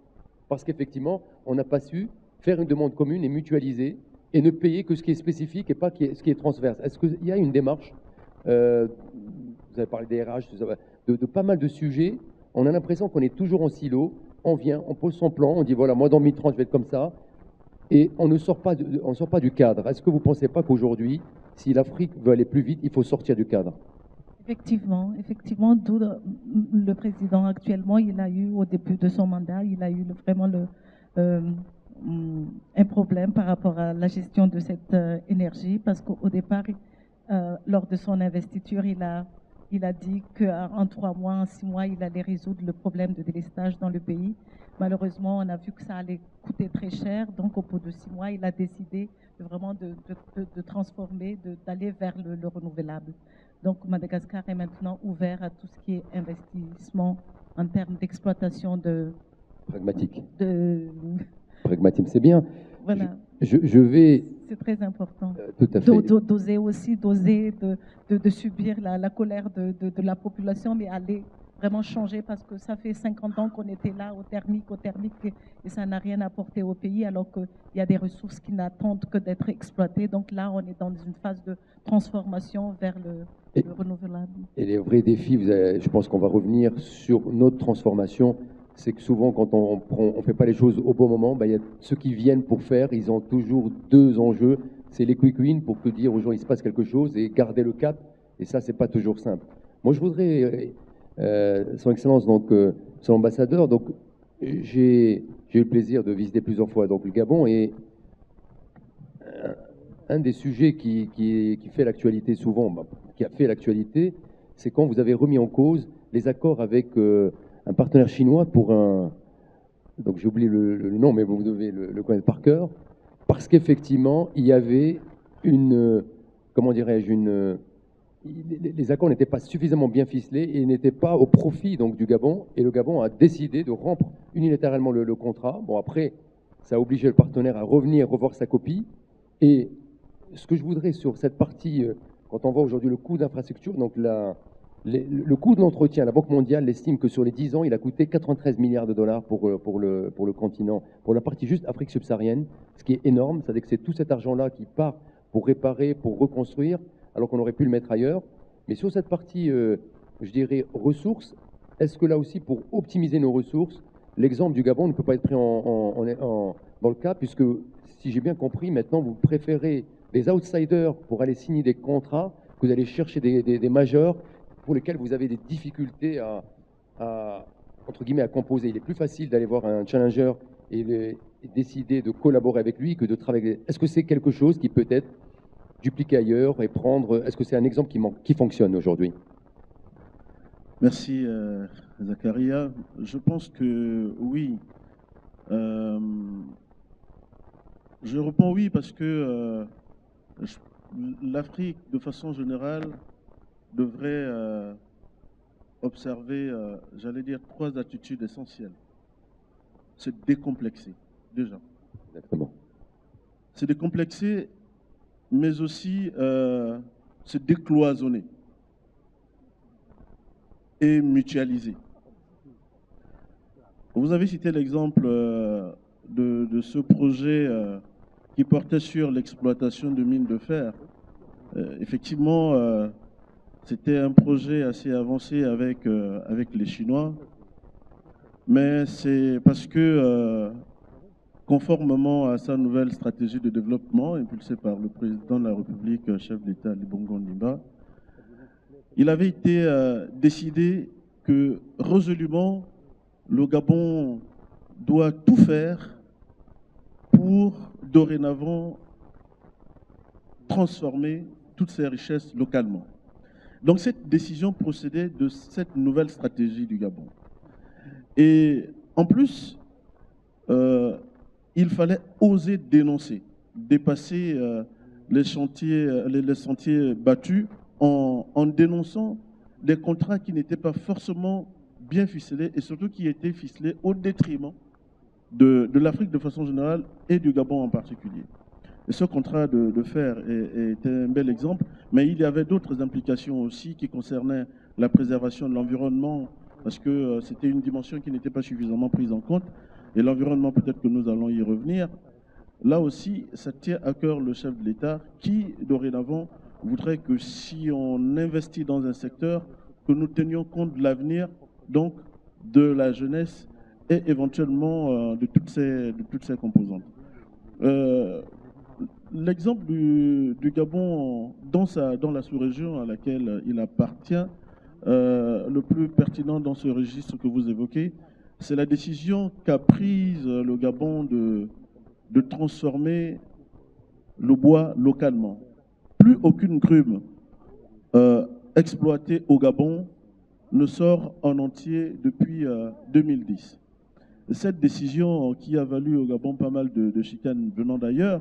[SPEAKER 2] parce qu'effectivement, on n'a pas su faire une demande commune et mutualiser et ne payer que ce qui est spécifique et pas ce qui est transverse. Est-ce qu'il y a une démarche, vous avez parlé des RH, de pas mal de sujets, on a l'impression qu'on est toujours en silo, on vient, on pose son plan, on dit voilà, moi dans 2030 je vais être comme ça, et on ne sort pas, on sort pas du cadre. Est-ce que vous ne pensez pas qu'aujourd'hui, si l'Afrique veut aller plus vite, il faut sortir du cadre?
[SPEAKER 5] Effectivement, d'où le président actuellement, il a eu au début de son mandat, il a eu vraiment un problème par rapport à la gestion de cette énergie, parce qu'au départ, lors de son investiture, il a dit qu'en 3 mois, en 6 mois, il allait résoudre le problème de délestage dans le pays. Malheureusement, on a vu que ça allait coûter très cher, donc au bout de 6 mois, il a décidé vraiment de transformer, d'aller vers le renouvelable. Donc Madagascar est maintenant ouvert à tout ce qui est investissement en termes d'exploitation
[SPEAKER 2] pragmatique. Pragmatique, c'est bien.
[SPEAKER 5] Voilà.
[SPEAKER 2] Je vais...
[SPEAKER 5] C'est très important.
[SPEAKER 2] Tout à fait.
[SPEAKER 5] D'oser aussi, de subir la colère de la population, mais aller vraiment changer, parce que ça fait 50 ans qu'on était là au thermique, et ça n'a rien apporté au pays, alors qu'il y a des ressources qui n'attendent que d'être exploitées. Donc là, on est dans une phase de transformation vers le renouvelable. Et
[SPEAKER 2] les vrais défis, je pense qu'on va revenir sur notre transformation, c'est que souvent, quand on ne fait pas les choses au bon moment, il y a ceux qui viennent pour faire, ils ont toujours 2 enjeux. C'est les quick wins pour te dire aux gens il se passe quelque chose et garder le cap. Et ça, c'est pas toujours simple. Moi, je voudrais, Son Excellence, donc, son ambassadeur, donc, j'ai eu le plaisir de visiter plusieurs fois donc, le Gabon, et un des sujets qui fait l'actualité souvent, qui a fait l'actualité, c'est quand vous avez remis en cause les accords avec un partenaire chinois pour donc j'ai oublié le nom, mais vous devez le connaître par cœur, parce qu'effectivement, il y avait comment dirais-je, les accords n'étaient pas suffisamment bien ficelés et n'étaient pas au profit donc, du Gabon, et le Gabon a décidé de rompre unilatéralement le contrat. Bon, après, ça a obligé le partenaire à revoir sa copie, et ce que je voudrais sur cette partie, quand on voit aujourd'hui le coût d'infrastructure, donc le coût de l'entretien, la Banque mondiale estime que sur les 10 ans, il a coûté 93 milliards de dollars pour le continent, pour la partie juste Afrique subsaharienne, ce qui est énorme. C'est-à-dire que c'est tout cet argent-là qui part pour réparer, pour reconstruire, alors qu'on aurait pu le mettre ailleurs. Mais sur cette partie, je dirais, ressources, est-ce que là aussi, pour optimiser nos ressources, l'exemple du Gabon ne peut pas être pris dans le cas, puisque, si j'ai bien compris, maintenant, vous préférez des outsiders pour aller signer des contrats, que vous allez chercher des majors pour lesquels vous avez des difficultés entre guillemets, à composer. Il est plus facile d'aller voir un challenger et décider de collaborer avec lui que de travailler. Est-ce que c'est quelque chose qui peut être dupliqué ailleurs et prendre... Est-ce que c'est un exemple qui fonctionne aujourd'hui?
[SPEAKER 4] Merci, Zakaria. Je pense que oui. Je réponds oui parce que l'Afrique, de façon générale, devrait observer, j'allais dire, 3 attitudes essentielles. C'est décomplexer, déjà.
[SPEAKER 2] Exactement.
[SPEAKER 4] C'est décomplexer, mais aussi se décloisonner et mutualiser. Vous avez cité l'exemple de ce projet qui portait sur l'exploitation de mines de fer. Effectivement, c'était un projet assez avancé avec les Chinois, mais c'est parce que, conformément à sa nouvelle stratégie de développement impulsée par le président de la République, chef d'État Ali Bongo Ondimba, il avait été décidé que résolument le Gabon doit tout faire pour dorénavant transformer toutes ces richesses localement. Donc cette décision procédait de cette nouvelle stratégie du Gabon. Et en plus, il fallait oser dénoncer, dépasser les sentiers battus en dénonçant des contrats qui n'étaient pas forcément bien ficelés et surtout qui étaient ficelés au détriment de l'Afrique de façon générale et du Gabon en particulier. Et ce contrat de fer était un bel exemple, mais il y avait d'autres implications aussi qui concernaient la préservation de l'environnement, parce que c'était une dimension qui n'était pas suffisamment prise en compte.
[SPEAKER 6] et l'environnement, peut-être que nous allons y revenir. Là aussi, ça tient à cœur le chef de l'État qui, dorénavant, voudrait que si on investit dans un secteur, que nous tenions compte de l'avenir, donc de la jeunesse et éventuellement de toutes ces composantes. L'exemple du Gabon dans la sous-région à laquelle il appartient, le plus pertinent dans ce registre que vous évoquez, c'est la décision qu'a prise le Gabon de transformer le bois localement. Plus aucune grume exploitée au Gabon ne sort en entier depuis 2010. Cette décision qui a valu au Gabon pas mal de chicanes venant d'ailleurs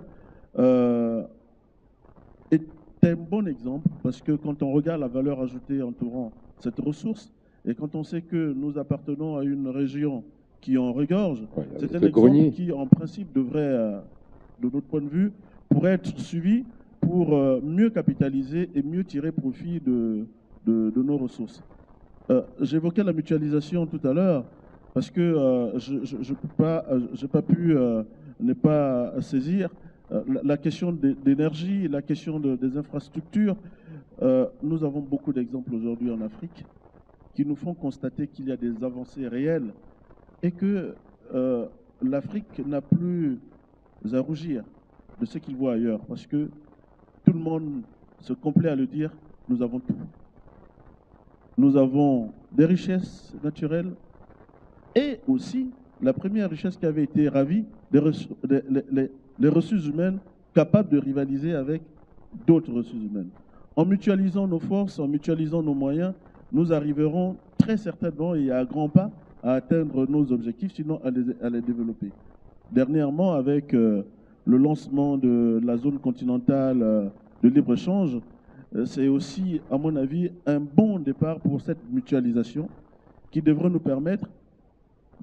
[SPEAKER 6] est un bon exemple parce que quand on regarde la valeur ajoutée entourant cette ressource et quand on sait que nous appartenons à une région qui en regorge, c'est un exemple qui en principe devrait, de notre point de vue, pourrait être suivi pour mieux capitaliser et mieux tirer profit de nos ressources. J'évoquais la mutualisation tout à l'heure parce que je n'ai pas pu ne pas saisir la question d'énergie, la question des infrastructures. Nous avons beaucoup d'exemples aujourd'hui en Afrique qui nous font constater qu'il y a des avancées réelles et que l'Afrique n'a plus à rougir de ce qu'il voit ailleurs parce que tout le monde se complaît à le dire, nous avons tout. Nous avons des richesses naturelles et aussi la première richesse qui avait été ravie, les ressources humaines capables de rivaliser avec d'autres ressources humaines. En mutualisant nos forces, en mutualisant nos moyens, nous arriverons très certainement et à grands pas à atteindre nos objectifs, sinon à les développer. Dernièrement, avec le lancement de la zone continentale de libre-échange, c'est aussi, à mon avis, un bon départ pour cette mutualisation qui devrait nous permettre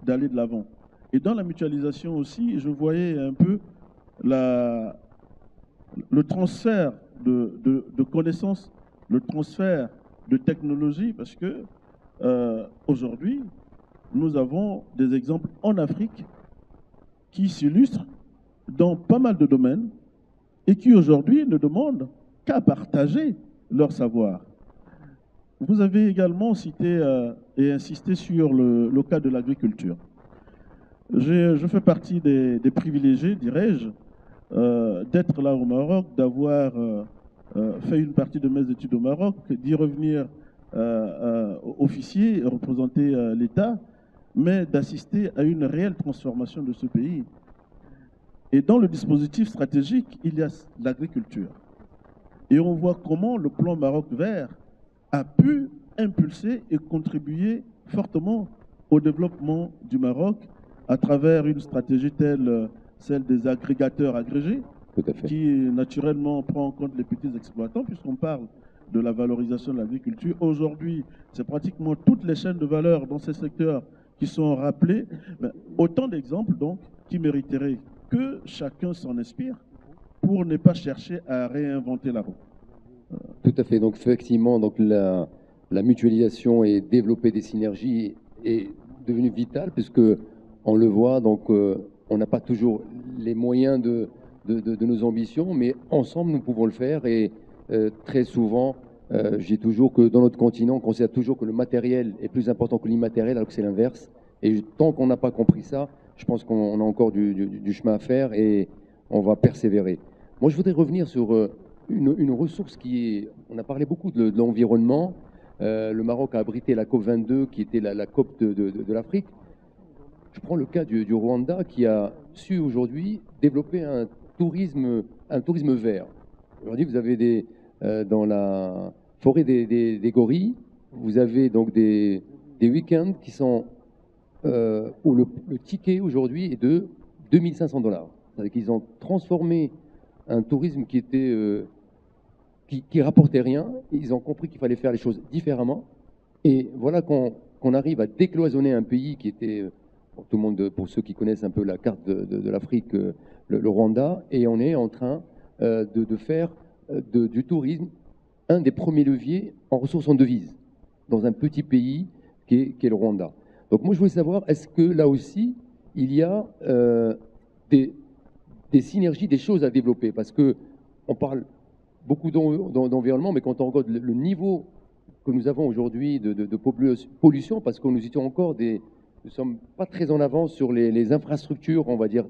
[SPEAKER 6] d'aller de l'avant. Et dans la mutualisation aussi, je voyais un peu le transfert de connaissances, le transfert de technologies, parce que aujourd'hui, nous avons des exemples en Afrique qui s'illustrent dans pas mal de domaines et qui aujourd'hui ne demandent qu'à partager leur savoir. Vous avez également cité et insisté sur le cas de l'agriculture. Je fais partie des privilégiés, dirais-je, d'être là au Maroc, d'avoir fait une partie de mes études au Maroc, d'y revenir officier, représenter l'État, mais d'assister à une réelle transformation de ce pays. Et dans le dispositif stratégique, il y a l'agriculture. Et on voit comment le plan Maroc vert a pu impulser et contribuer fortement au développement du Maroc à travers une stratégie telle celle des agrégateurs agrégés, qui naturellement prend en compte les petits exploitants, puisqu'on parle de la valorisation de l'agriculture. Aujourd'hui, c'est pratiquement toutes les chaînes de valeur dans ces secteurs qui sont rappelées. Autant d'exemples, donc, qui mériteraient que chacun s'en inspire pour ne pas chercher à réinventer la roue.
[SPEAKER 2] Tout à fait. Donc, effectivement, donc, la mutualisation et développer des synergies est devenue vitale, puisque on le voit, donc, on n'a pas toujours les moyens de nos ambitions, mais ensemble, nous pouvons le faire. Et très souvent, je dis toujours que dans notre continent, on considère toujours que le matériel est plus important que l'immatériel, alors que c'est l'inverse. Et tant qu'on n'a pas compris ça, je pense qu'on a encore du chemin à faire et on va persévérer. Moi, je voudrais revenir sur une ressource qui est... On a parlé beaucoup de l'environnement. Le Maroc a abrité la COP22, qui était la COP de l'Afrique. Je prends le cas du Rwanda, qui a su aujourd'hui développer un tourisme vert. Aujourd'hui, vous avez dans la forêt des gorilles, vous avez donc des week-ends qui sont où le ticket aujourd'hui est de 2500 $. C'est-à-dire qu'ils ont transformé un tourisme qui était qui rapportait rien. Ils ont compris qu'il fallait faire les choses différemment. Et voilà qu'on arrive à décloisonner un pays qui était, pour tout le monde, pour ceux qui connaissent un peu la carte de l'Afrique, le Rwanda, et on est en train de faire du tourisme un des premiers leviers en ressources en devises dans un petit pays qui est le Rwanda. Donc moi je voulais savoir, est-ce que là aussi il y a des synergies, des choses à développer, parce qu'on parle beaucoup d'environnement, mais quand on regarde le niveau que nous avons aujourd'hui de pollution, parce que nous ne sommes pas très en avance sur les infrastructures, on va dire,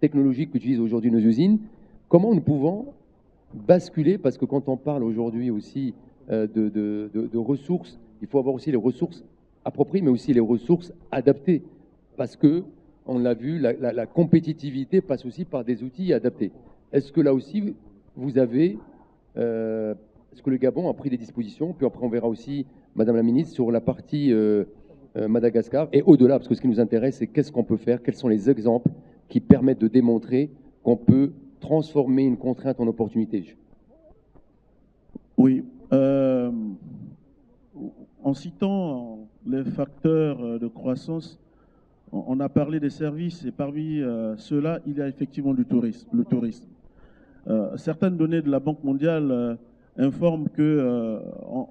[SPEAKER 2] technologiques qu'utilisent aujourd'hui nos usines, comment nous pouvons basculer, parce que quand on parle aujourd'hui aussi de ressources, il faut avoir aussi les ressources appropriées, mais aussi les ressources adaptées, parce que, on l'a vu, la compétitivité passe aussi par des outils adaptés. Est-ce que là aussi, vous avez, est-ce que le Gabon a pris des dispositions? Puis après, on verra aussi, Madame la Ministre, sur la partie Madagascar, et au-delà, parce que ce qui nous intéresse, c'est qu'est-ce qu'on peut faire, quels sont les exemples qui permettent de démontrer qu'on peut transformer une contrainte en opportunité.
[SPEAKER 6] Oui. En citant les facteurs de croissance, on a parlé des services et parmi ceux-là, il y a effectivement le tourisme. Certaines données de la Banque mondiale informent que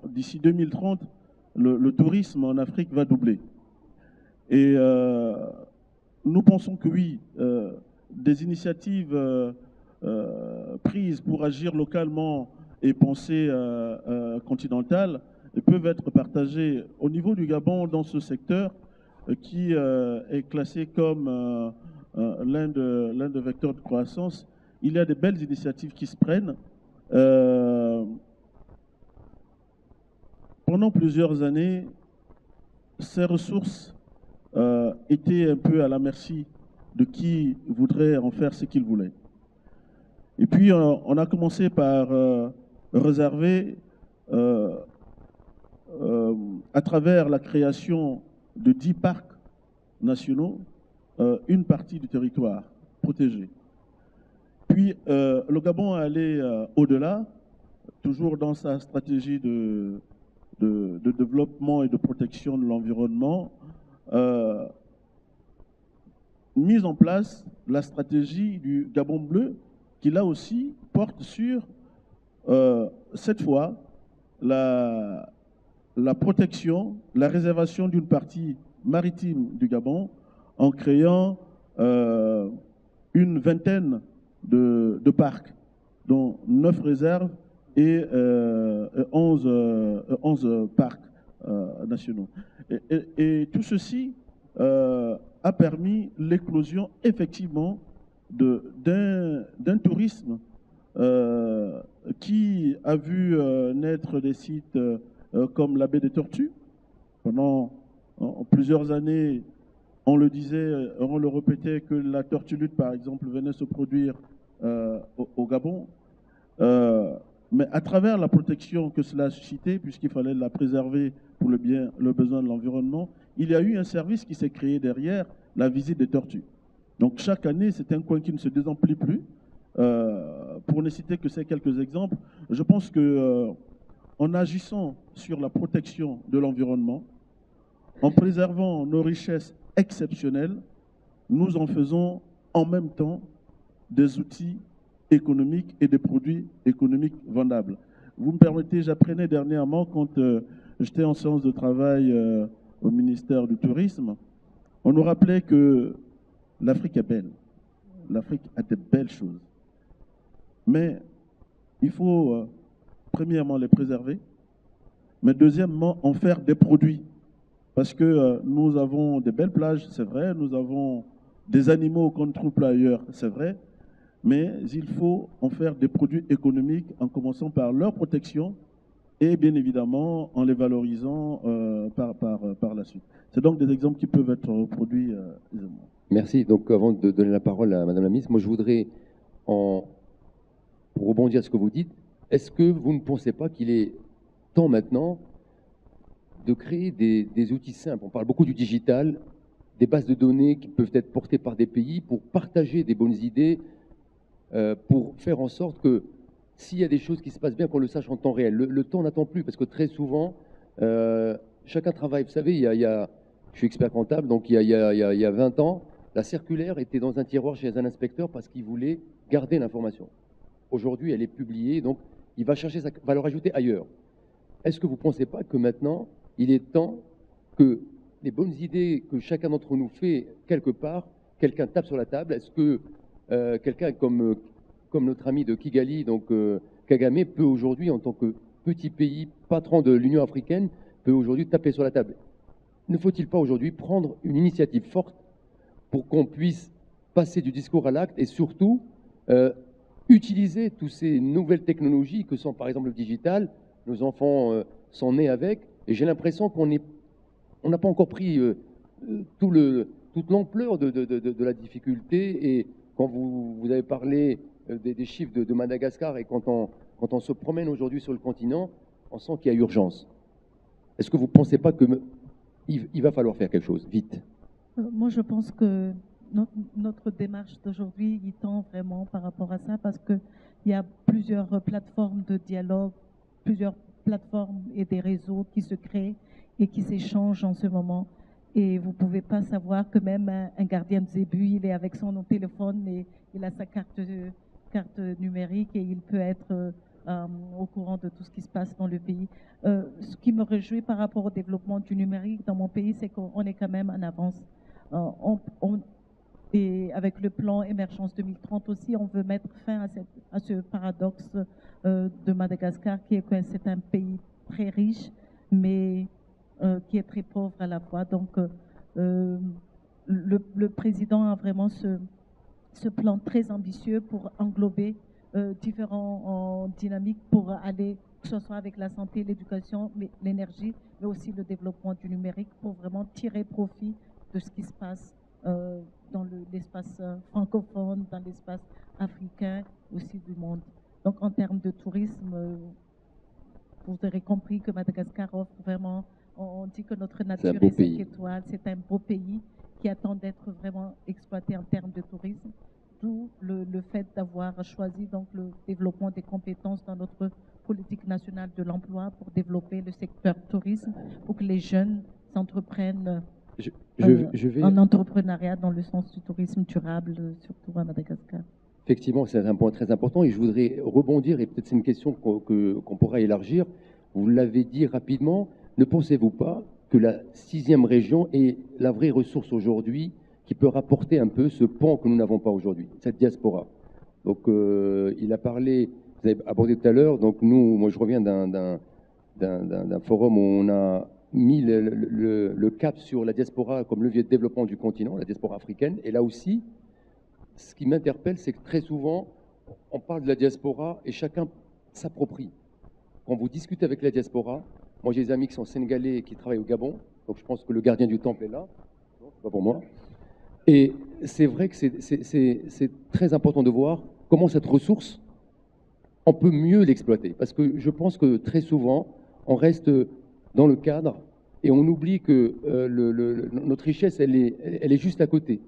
[SPEAKER 6] d'ici 2030, le tourisme en Afrique va doubler. Et nous pensons que oui, des initiatives prises pour agir localement et penser continentale peuvent être partagées au niveau du Gabon dans ce secteur qui est classé comme l'un des vecteurs de croissance. Il y a de belles initiatives qui se prennent. Pendant plusieurs années, ces ressources étaient un peu à la merci de qui voudrait en faire ce qu'il voulait. Et puis, on a commencé par réserver, à travers la création de 10 parcs nationaux, une partie du territoire protégé. Puis, le Gabon est allé au-delà, toujours dans sa stratégie de développement et de protection de l'environnement, mise en place la stratégie du Gabon bleu, qui là aussi porte sur, cette fois, la protection, la réservation d'une partie maritime du Gabon en créant une vingtaine de parcs, dont 9 réserves et 11 parcs nationaux. Et tout ceci a permis l'éclosion effectivement d'un tourisme qui a vu naître des sites comme la baie des Tortues. Pendant plusieurs années, on le disait, on le répétait que la tortue lutte, par exemple, venait se produire au Gabon. Mais à travers la protection que cela a suscité, puisqu'il fallait la préserver pour le besoin de l'environnement, il y a eu un service qui s'est créé derrière, la visite des tortues. Donc chaque année, c'est un coin qui ne se désemplit plus. Pour ne citer que ces quelques exemples, je pense que en agissant sur la protection de l'environnement, en préservant nos richesses exceptionnelles, nous en faisons en même temps des outils économiques et des produits économiques vendables. Vous me permettez, j'apprenais dernièrement, quand j'étais en séance de travail au ministère du Tourisme, on nous rappelait que l'Afrique est belle. L'Afrique a de belles choses. Mais il faut, premièrement, les préserver, mais deuxièmement, en faire des produits. Parce que nous avons des belles plages, c'est vrai, nous avons des animaux qu'on ne trouve pas ailleurs, c'est vrai, mais il faut en faire des produits économiques en commençant par leur protection et bien évidemment en les valorisant par la suite. C'est donc des exemples qui peuvent être reproduits aisément.
[SPEAKER 2] Merci. Donc avant de donner la parole à Madame la Ministre, moi je voudrais, pour rebondir à ce que vous dites, est-ce que vous ne pensez pas qu'il est temps maintenant de créer des outils simples? On parle beaucoup du digital, des bases de données qui peuvent être portées par des pays pour partager des bonnes idées, pour faire en sorte que s'il y a des choses qui se passent bien, qu'on le sache en temps réel. Le temps n'attend plus, parce que très souvent, chacun travaille. Vous savez, je suis expert comptable, donc il y a 20 ans, la circulaire était dans un tiroir chez un inspecteur parce qu'il voulait garder l'information. Aujourd'hui, elle est publiée, donc il va chercher sa valeur ajoutée ailleurs. Est-ce que vous ne pensez pas que maintenant, il est temps que les bonnes idées que chacun d'entre nous fait quelque part, quelqu'un tape sur la table, est-ce que quelqu'un comme notre ami de Kigali, donc Kagame, peut aujourd'hui, en tant que petit pays, patron de l'Union africaine, peut aujourd'hui taper sur la table? Ne faut-il pas aujourd'hui prendre une initiative forte pour qu'on puisse passer du discours à l'acte et surtout utiliser toutes ces nouvelles technologies que sont par exemple le digital? Nos enfants sont nés avec, et j'ai l'impression qu'on n'a pas encore pris toute l'ampleur de la difficulté. Et quand vous avez parlé des chiffres de Madagascar, et quand on se promène aujourd'hui sur le continent, on sent qu'il y a urgence. Est-ce que vous ne pensez pas qu'il va falloir faire quelque chose, vite?
[SPEAKER 5] Moi, je pense que notre démarche d'aujourd'hui y tend vraiment par rapport à ça, parce qu'il y a plusieurs plateformes de dialogue, plusieurs plateformes et des réseaux qui se créent et qui s'échangent en ce moment. Et vous ne pouvez pas savoir que même un gardien de zébu, il est avec son téléphone et il a sa carte numérique et il peut être au courant de tout ce qui se passe dans le pays. Ce qui me réjouit par rapport au développement du numérique dans mon pays, c'est qu'on est quand même en avance. Et avec le plan Émergence 2030 aussi, on veut mettre fin à ce paradoxe de Madagascar, qui est que c'est un pays très riche, mais qui est très pauvre à la fois. Donc, le président a vraiment ce plan très ambitieux pour englober différentes dynamiques pour aller, que ce soit avec la santé, l'éducation, l'énergie, mais aussi le développement du numérique, pour vraiment tirer profit de ce qui se passe dans l'espace francophone, dans l'espace africain, aussi du monde. Donc en termes de tourisme, vous aurez compris que Madagascar offre vraiment, on dit que notre nature est 5 étoiles, c'est un beau pays qui attend d'être vraiment exploité en termes de tourisme, d'où le fait d'avoir choisi donc le développement des compétences dans notre politique nationale de l'emploi pour développer le secteur tourisme, pour que les jeunes s'entreprennent en entrepreneuriat dans le sens du tourisme durable, surtout à Madagascar.
[SPEAKER 2] Effectivement, c'est un point très important, et je voudrais rebondir, et peut-être c'est une question qu'on pourra élargir. Vous l'avez dit rapidement, ne pensez-vous pas que la 6e région est la vraie ressource aujourd'hui qui peut rapporter un peu ce pont que nous n'avons pas aujourd'hui, cette diaspora? Donc il a parlé, vous avez abordé tout à l'heure, donc moi je reviens d'un forum où on a mis le cap sur la diaspora comme levier de développement du continent, la diaspora africaine. Et là aussi, ce qui m'interpelle, c'est que très souvent, on parle de la diaspora et chacun s'approprie. Quand vous discutez avec la diaspora, moi j'ai des amis qui sont sénégalais et qui travaillent au Gabon, donc je pense que le gardien du temple est là, c'est pas pour moi. Et c'est vrai que c'est très important de voir comment cette ressource, on peut mieux l'exploiter. Parce que je pense que très souvent, on reste dans le cadre et on oublie que notre richesse, elle est juste à côté.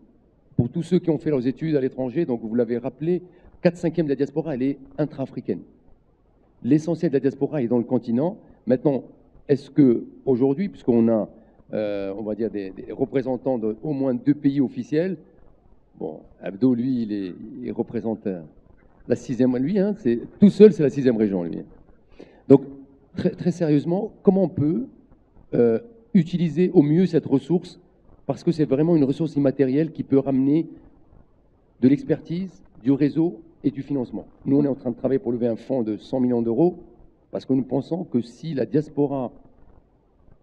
[SPEAKER 2] Pour tous ceux qui ont fait leurs études à l'étranger, donc vous l'avez rappelé, 4/5 de la diaspora, elle est intra-africaine. L'essentiel de la diaspora est dans le continent. Maintenant, est-ce qu'aujourd'hui, puisqu'on a, on va dire, des représentants d'au moins 2 pays officiels, bon, Abdo, lui, il représente la 6e, lui, hein, tout seul, c'est la 6e région, lui. Donc, très sérieusement, comment on peut utiliser au mieux cette ressource, parce que c'est vraiment une ressource immatérielle qui peut ramener de l'expertise, du réseau et du financement. Nous, on est en train de travailler pour lever un fonds de 100 millions d'euros, parce que nous pensons que si la diaspora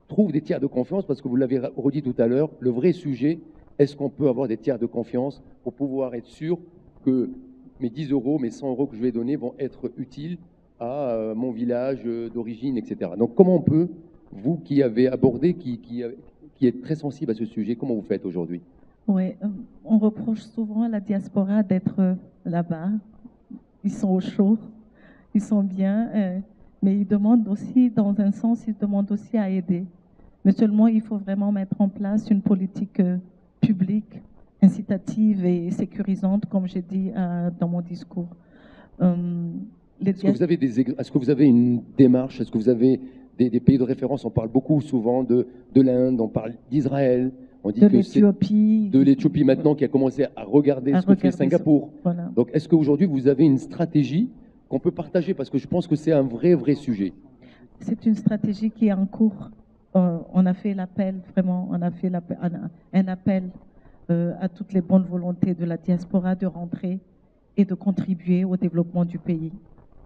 [SPEAKER 2] trouve des tiers de confiance, parce que vous l'avez redit tout à l'heure, le vrai sujet, est-ce qu'on peut avoir des tiers de confiance pour pouvoir être sûr que mes 10 euros, mes 100 euros que je vais donner vont être utiles à mon village d'origine, etc. Donc comment on peut, vous qui avez abordé, qui êtes très sensible à ce sujet, comment vous faites aujourd'hui?
[SPEAKER 5] Oui, on reproche souvent à la diaspora d'être là-bas. Ils sont au chaud, ils sont bien, mais ils demandent aussi, dans un sens, ils demandent aussi à aider. Mais seulement, il faut vraiment mettre en place une politique publique, incitative et sécurisante, comme j'ai dit dans mon discours.
[SPEAKER 2] Est-ce que vous avez une démarche? Est-ce que vous avez des pays de référence? On parle beaucoup souvent de l'Inde, on parle d'Israël, on dit
[SPEAKER 5] de l'Éthiopie.
[SPEAKER 2] De l'Éthiopie maintenant qui a commencé à regarder ce que fait Singapour.
[SPEAKER 5] Voilà.
[SPEAKER 2] Donc est-ce qu'aujourd'hui vous avez une stratégie qu'on peut partager? Parce que je pense que c'est un vrai sujet.
[SPEAKER 5] C'est une stratégie qui est en cours. On a fait l'appel, vraiment, on a fait un appel à toutes les bonnes volontés de la diaspora de rentrer et de contribuer au développement du pays.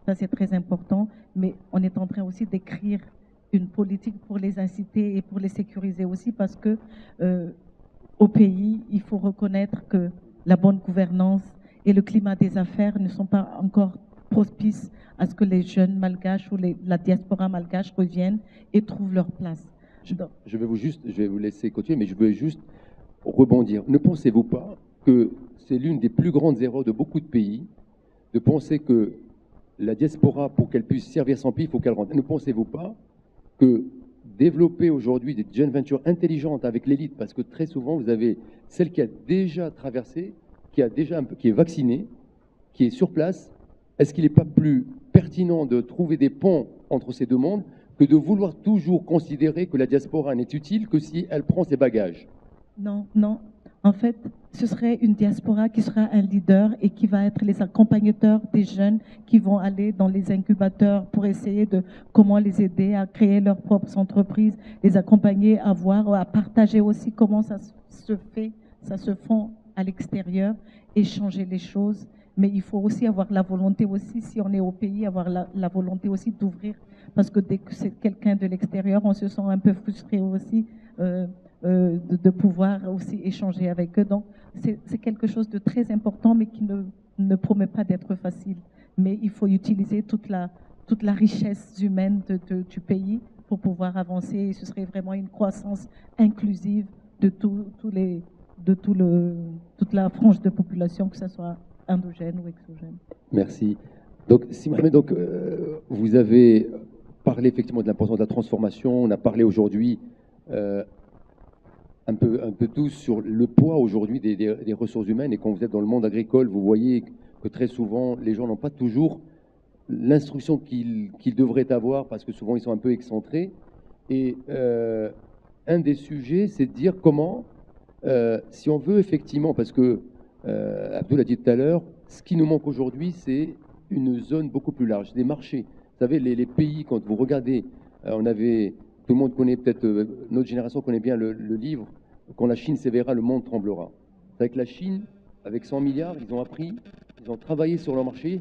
[SPEAKER 5] Ça, c'est très important, mais on est en train aussi d'écrire une politique pour les inciter et pour les sécuriser aussi, parce que au pays, il faut reconnaître que la bonne gouvernance et le climat des affaires ne sont pas encore propices à ce que les jeunes malgaches ou la diaspora malgache reviennent et trouvent leur place.
[SPEAKER 2] Je vais vous laisser continuer, mais je veux juste rebondir. Ne pensez-vous pas que c'est l'une des plus grandes erreurs de beaucoup de pays de penser que la diaspora, pour qu'elle puisse servir son pays, il faut qu'elle rentre? Ne pensez-vous pas que développer aujourd'hui des joint ventures intelligentes avec l'élite, parce que très souvent, vous avez celle qui a déjà traversé, qui est vaccinée, qui est sur place, est-ce qu'il n'est pas plus pertinent de trouver des ponts entre ces deux mondes que de vouloir toujours considérer que la diaspora n'est utile que si elle prend ses bagages?
[SPEAKER 5] Non, non. En fait, ce serait une diaspora qui sera un leader et qui va être les accompagnateurs des jeunes qui vont aller dans les incubateurs pour essayer de comment les aider à créer leurs propres entreprises, les accompagner à voir, à partager aussi comment ça se fait, ça se fait à l'extérieur et changer les choses. Mais il faut aussi avoir la volonté aussi, si on est au pays, avoir la volonté aussi d'ouvrir. Parce que dès que c'est quelqu'un de l'extérieur, on se sent un peu frustré aussi de pouvoir aussi échanger avec eux. Donc, c'est quelque chose de très important, mais qui ne promet pas d'être facile. Mais il faut utiliser toute la richesse humaine du pays pour pouvoir avancer. Et ce serait vraiment une croissance inclusive de toute la frange de population, que ce soit endogène ou exogène.
[SPEAKER 2] Merci. Donc, Si Mohamed, vous avez parlé effectivement de l'importance de la transformation. On a parlé aujourd'hui un peu tous sur le poids aujourd'hui des ressources humaines. Et quand vous êtes dans le monde agricole, vous voyez que très souvent, les gens n'ont pas toujours l'instruction qu'ils devraient avoir, parce que souvent, ils sont un peu excentrés. Et un des sujets, c'est de dire comment, si on veut effectivement, parce que Abdou l'a dit tout à l'heure, ce qui nous manque aujourd'hui, c'est une zone beaucoup plus large, des marchés. Vous savez, les pays, quand vous regardez, tout le monde connaît peut-être, notre génération connaît bien le livre « Quand la Chine s'éveillera, le monde tremblera ». Avec la Chine, avec 100 milliards, ils ont appris, ils ont travaillé sur leur marché.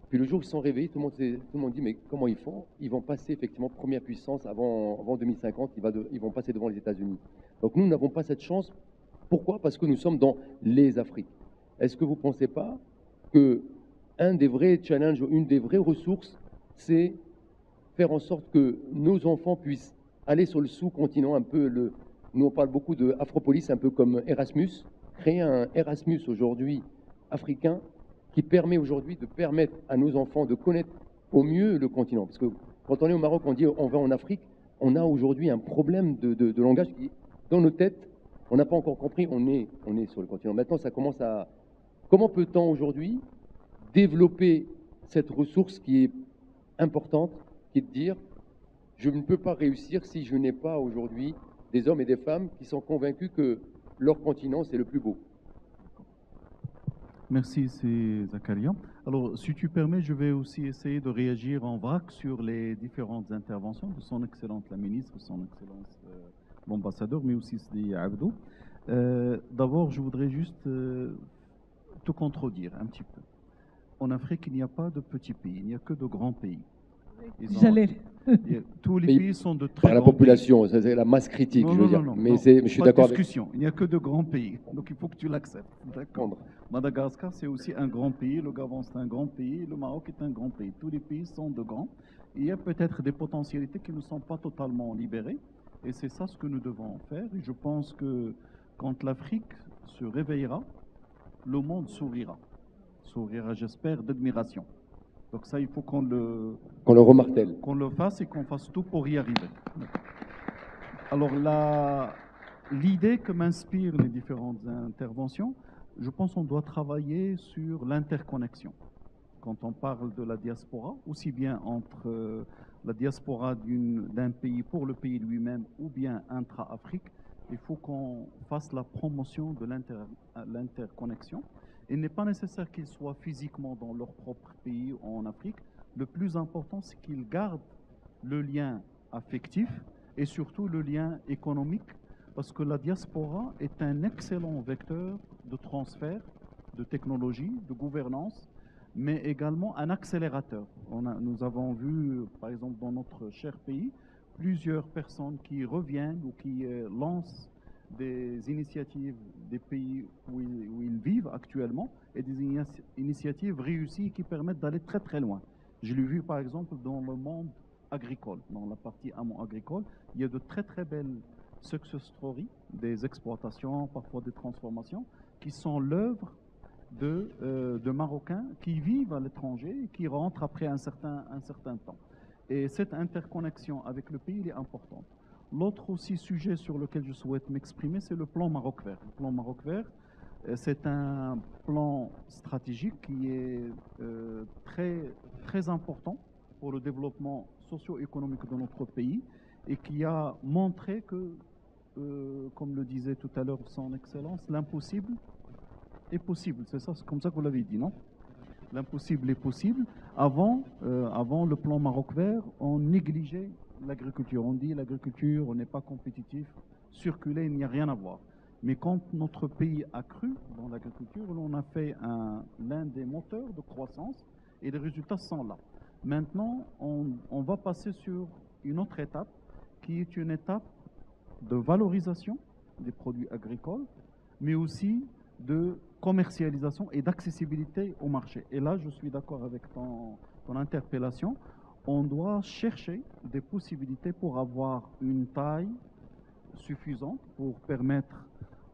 [SPEAKER 2] Puis le jour où ils se sont réveillés, tout le monde dit mais comment ils font? Ils vont passer effectivement première puissance avant 2050, ils vont passer devant les États-Unis. Donc nous n'avons pas cette chance. Pourquoi? Parce que nous sommes dans les Afriques. Est-ce que vous ne pensez pas que un des vrais challenges, une des vraies ressources, c'est faire en sorte que nos enfants puissent aller sur le sous-continent, un peu nous on parle beaucoup de Afropolis, un peu comme Erasmus, créer un Erasmus aujourd'hui africain qui permet aujourd'hui de permettre à nos enfants de connaître au mieux le continent. Parce que quand on est au Maroc, on dit on va en Afrique, on a aujourd'hui un problème de langage qui, dans nos têtes, on n'a pas encore compris, on est sur le continent. Maintenant, ça commence à... Comment peut-on aujourd'hui développer cette ressource qui est importante, qui est de dire je ne peux pas réussir si je n'ai pas aujourd'hui des hommes et des femmes qui sont convaincus que leur continent, c'est le plus beau.
[SPEAKER 4] Merci, c'est Zakaria. Alors, si tu permets, je vais aussi essayer de réagir en vrac sur les différentes interventions de son Excellence la ministre, son Excellence l'ambassadeur, mais aussi Sidi Abdou. D'abord, je voudrais juste te contredire un petit peu. En Afrique, il n'y a pas de petits pays, il n'y a que de grands pays. Tous les pays sont de très
[SPEAKER 2] par la
[SPEAKER 4] grands
[SPEAKER 2] population,
[SPEAKER 4] pays.
[SPEAKER 2] C'est la masse critique,
[SPEAKER 4] non,
[SPEAKER 2] je veux dire.
[SPEAKER 4] Non,
[SPEAKER 2] mais je suis d'accord avec...
[SPEAKER 4] discussion. Il n'y a que de grands pays, donc il faut que tu l'acceptes. D'accord. Madagascar, c'est aussi un grand pays. Le Gabon, c'est un grand pays. Le Maroc est un grand pays. Tous les pays sont de grands. Il y a peut-être des potentialités qui ne sont pas totalement libérées. Et c'est ça ce que nous devons faire. Et je pense que quand l'Afrique se réveillera, le monde sourira. Sourira, j'espère, d'admiration. Donc ça, il faut qu'on le
[SPEAKER 2] remartèle.
[SPEAKER 4] Qu'on le fasse et qu'on fasse tout pour y arriver. Alors l'idée que m'inspirent les différentes interventions, je pense qu'on doit travailler sur l'interconnexion. Quand on parle de la diaspora, aussi bien entre la diaspora d'un pays pour le pays lui-même ou bien intra-Afrique, il faut qu'on fasse la promotion de l'interconnexion. Il n'est pas nécessaire qu'ils soient physiquement dans leur propre pays ou en Afrique. Le plus important, c'est qu'ils gardent le lien affectif et surtout le lien économique parce que la diaspora est un excellent vecteur de transfert, de technologie, de gouvernance, mais également un accélérateur. Nous avons vu, par exemple, dans notre cher pays, plusieurs personnes qui reviennent ou qui lancent des initiatives des pays où ils vivent actuellement et des initiatives réussies qui permettent d'aller très très loin. Je l'ai vu par exemple dans le monde agricole, dans la partie amont agricole, il y a de très très belles success stories, des exploitations, parfois des transformations, qui sont l'œuvre de Marocains qui vivent à l'étranger et qui rentrent après un certain temps. Et cette interconnexion avec le pays est importante. L'autre aussi sujet sur lequel je souhaite m'exprimer, c'est le plan Maroc Vert. Le plan Maroc Vert, c'est un plan stratégique qui est très important pour le développement socio-économique de notre pays et qui a montré que, comme le disait tout à l'heure son Excellence, l'impossible est possible. C'est ça, c'est comme ça que vous l'avez dit, non? L'impossible est possible. Avant le plan Maroc Vert, on négligeait l'agriculture. On dit l'agriculture, on n'est pas compétitif, circuler, il n'y a rien à voir. Mais quand notre pays a cru dans l'agriculture, on a fait l'un des moteurs de croissance et les résultats sont là. Maintenant, on va passer sur une autre étape qui est une étape de valorisation des produits agricoles, mais aussi de commercialisation et d'accessibilité au marché. Et là, je suis d'accord avec ton interpellation. On doit chercher des possibilités pour avoir une taille suffisante pour permettre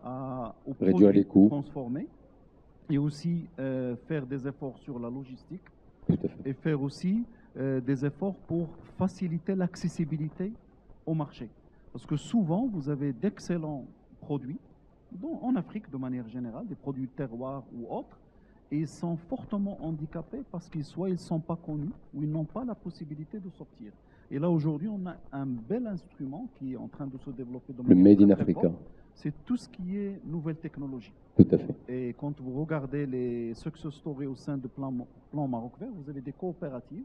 [SPEAKER 4] aux
[SPEAKER 7] réduire les coûts,
[SPEAKER 4] transformer et aussi faire des efforts sur la logistique et faire aussi des efforts pour faciliter l'accessibilité au marché. Parce que souvent, vous avez d'excellents produits, en Afrique de manière générale, des produits de terroir ou autres, et ils sont fortement handicapés parce qu'ils ne sont pas connus ou ils n'ont pas la possibilité de sortir. Et là, aujourd'hui, on a un bel instrument qui est en train de se développer.
[SPEAKER 7] Le Made in Africa.
[SPEAKER 4] C'est tout ce qui est nouvelle technologie.
[SPEAKER 7] Tout à fait.
[SPEAKER 4] Et quand vous regardez les success stories au sein de plan Maroc Vert, vous avez des coopératives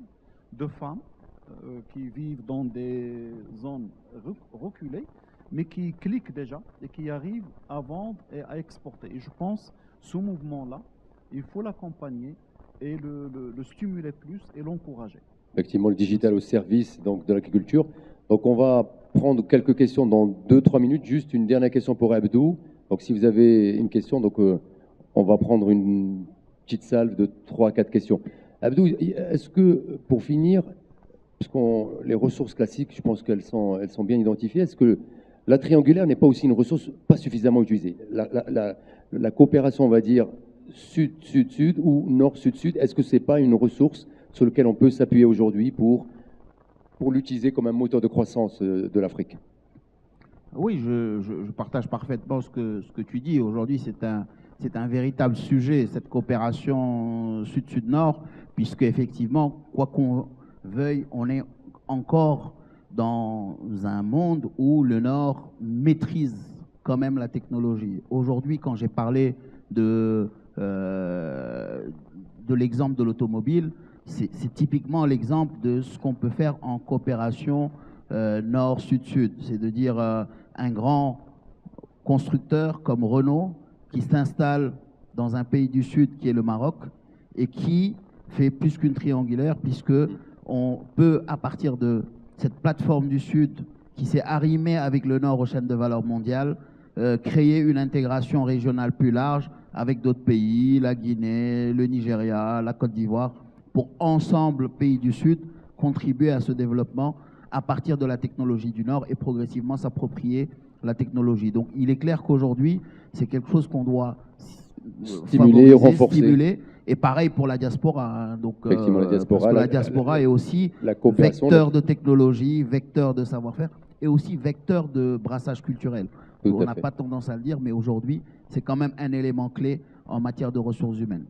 [SPEAKER 4] de femmes qui vivent dans des zones reculées, mais qui cliquent déjà et qui arrivent à vendre et à exporter. Et je pense ce mouvement-là, il faut l'accompagner et le stimuler plus et l'encourager.
[SPEAKER 7] Effectivement, le digital au service donc, de l'agriculture. Donc on va prendre quelques questions dans 2-3 minutes. Juste une dernière question pour Abdou. Donc si vous avez une question, donc, on va prendre une petite salve de 3-4 questions. Abdou, est-ce que, pour finir, parce que les ressources classiques, je pense qu'elles sont bien identifiées, est-ce que la triangulaire n'est pas aussi une ressource pas suffisamment utilisée? La coopération, on va dire, sud-sud-sud ou nord-sud-sud, est-ce que ce n'est pas une ressource sur laquelle on peut s'appuyer aujourd'hui pour l'utiliser comme un moteur de croissance de l'Afrique?
[SPEAKER 3] Oui, je partage parfaitement ce que tu dis. Aujourd'hui, c'est un véritable sujet, cette coopération sud-sud-nord, puisque effectivement, quoi qu'on veuille, on est encore dans un monde où le Nord maîtrise quand même la technologie. Aujourd'hui, quand j'ai parlé de l'exemple de l'automobile, c'est typiquement l'exemple de ce qu'on peut faire en coopération nord-sud-sud. C'est de dire un grand constructeur comme Renault qui s'installe dans un pays du Sud qui est le Maroc et qui fait plus qu'une triangulaire, puisque on peut, à partir de cette plateforme du Sud qui s'est arrimée avec le Nord aux chaînes de valeur mondiale, créer une intégration régionale plus large avec d'autres pays, la Guinée, le Nigeria, la Côte d'Ivoire, pour ensemble, pays du Sud, contribuer à ce développement à partir de la technologie du Nord et progressivement s'approprier la technologie. Donc il est clair qu'aujourd'hui, c'est quelque chose qu'on doit
[SPEAKER 7] stimuler, renforcer.
[SPEAKER 3] Stimuler. Et pareil pour la diaspora. Hein. Donc,
[SPEAKER 7] effectivement, la diaspora,
[SPEAKER 3] parce que la diaspora est aussi vecteur de technologie, vecteur de savoir-faire et aussi vecteur de brassage culturel. On n'a pas tendance à le dire, mais aujourd'hui, c'est quand même un élément clé en matière de ressources humaines.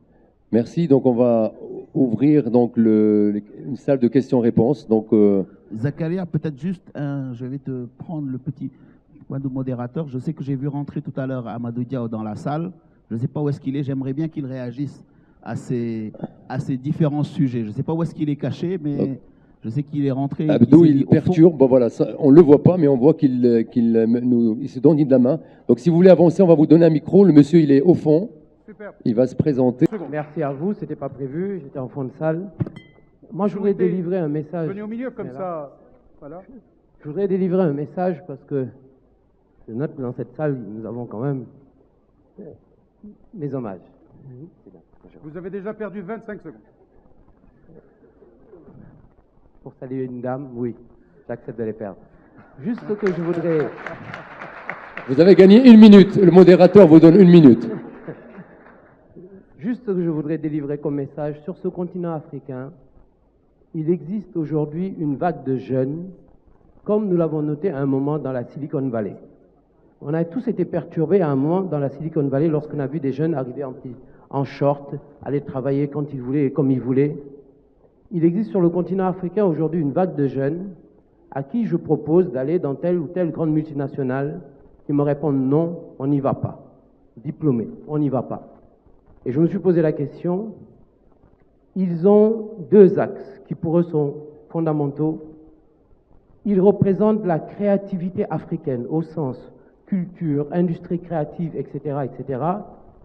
[SPEAKER 7] Merci. Donc, on va ouvrir donc une salle de questions-réponses. Donc,
[SPEAKER 3] Zakaria, peut-être juste, je vais te prendre le petit point de modérateur. Je sais que j'ai vu rentrer tout à l'heure Amadou Diaw dans la salle. Je ne sais pas où est-ce qu'il est. J'aimerais bien qu'il réagisse à ces différents sujets. Je ne sais pas où est-ce qu'il est caché, mais Je sais qu'il est rentré.
[SPEAKER 2] Abdou, il perturbe. Bon, voilà, ça, on ne le voit pas, mais on voit qu'il se donne de la main. Donc, si vous voulez avancer, on va vous donner un micro. Le monsieur, il est au fond.
[SPEAKER 1] Super.
[SPEAKER 2] Il va se présenter.
[SPEAKER 8] Merci à vous. C'était pas prévu. J'étais en fond de salle. Moi, je voudrais délivrer un message.
[SPEAKER 1] Venez au milieu comme ça. Voilà.
[SPEAKER 8] Je voudrais délivrer un message parce que je note que dans cette salle, nous avons quand même mes hommages.
[SPEAKER 1] Vous avez déjà perdu 25 secondes.
[SPEAKER 8] Pour saluer une dame, oui, j'accepte de les perdre. Juste ce que je voudrais...
[SPEAKER 2] Vous avez gagné 1 minute. Le modérateur vous donne 1 minute.
[SPEAKER 8] Juste ce que je voudrais délivrer comme message, sur ce continent africain, il existe aujourd'hui une vague de jeunes, comme nous l'avons noté à un moment dans la Silicon Valley. On a tous été perturbés à un moment dans la Silicon Valley lorsqu'on a vu des jeunes arriver en short, aller travailler quand ils voulaient et comme ils voulaient. Il existe sur le continent africain aujourd'hui une vague de jeunes à qui je propose d'aller dans telle ou telle grande multinationale. Ils me répondent non, on n'y va pas. Diplômés, on n'y va pas. Et je me suis posé la question, ils ont 2 axes qui pour eux sont fondamentaux. Ils représentent la créativité africaine au sens culture, industrie créative, etc., etc.,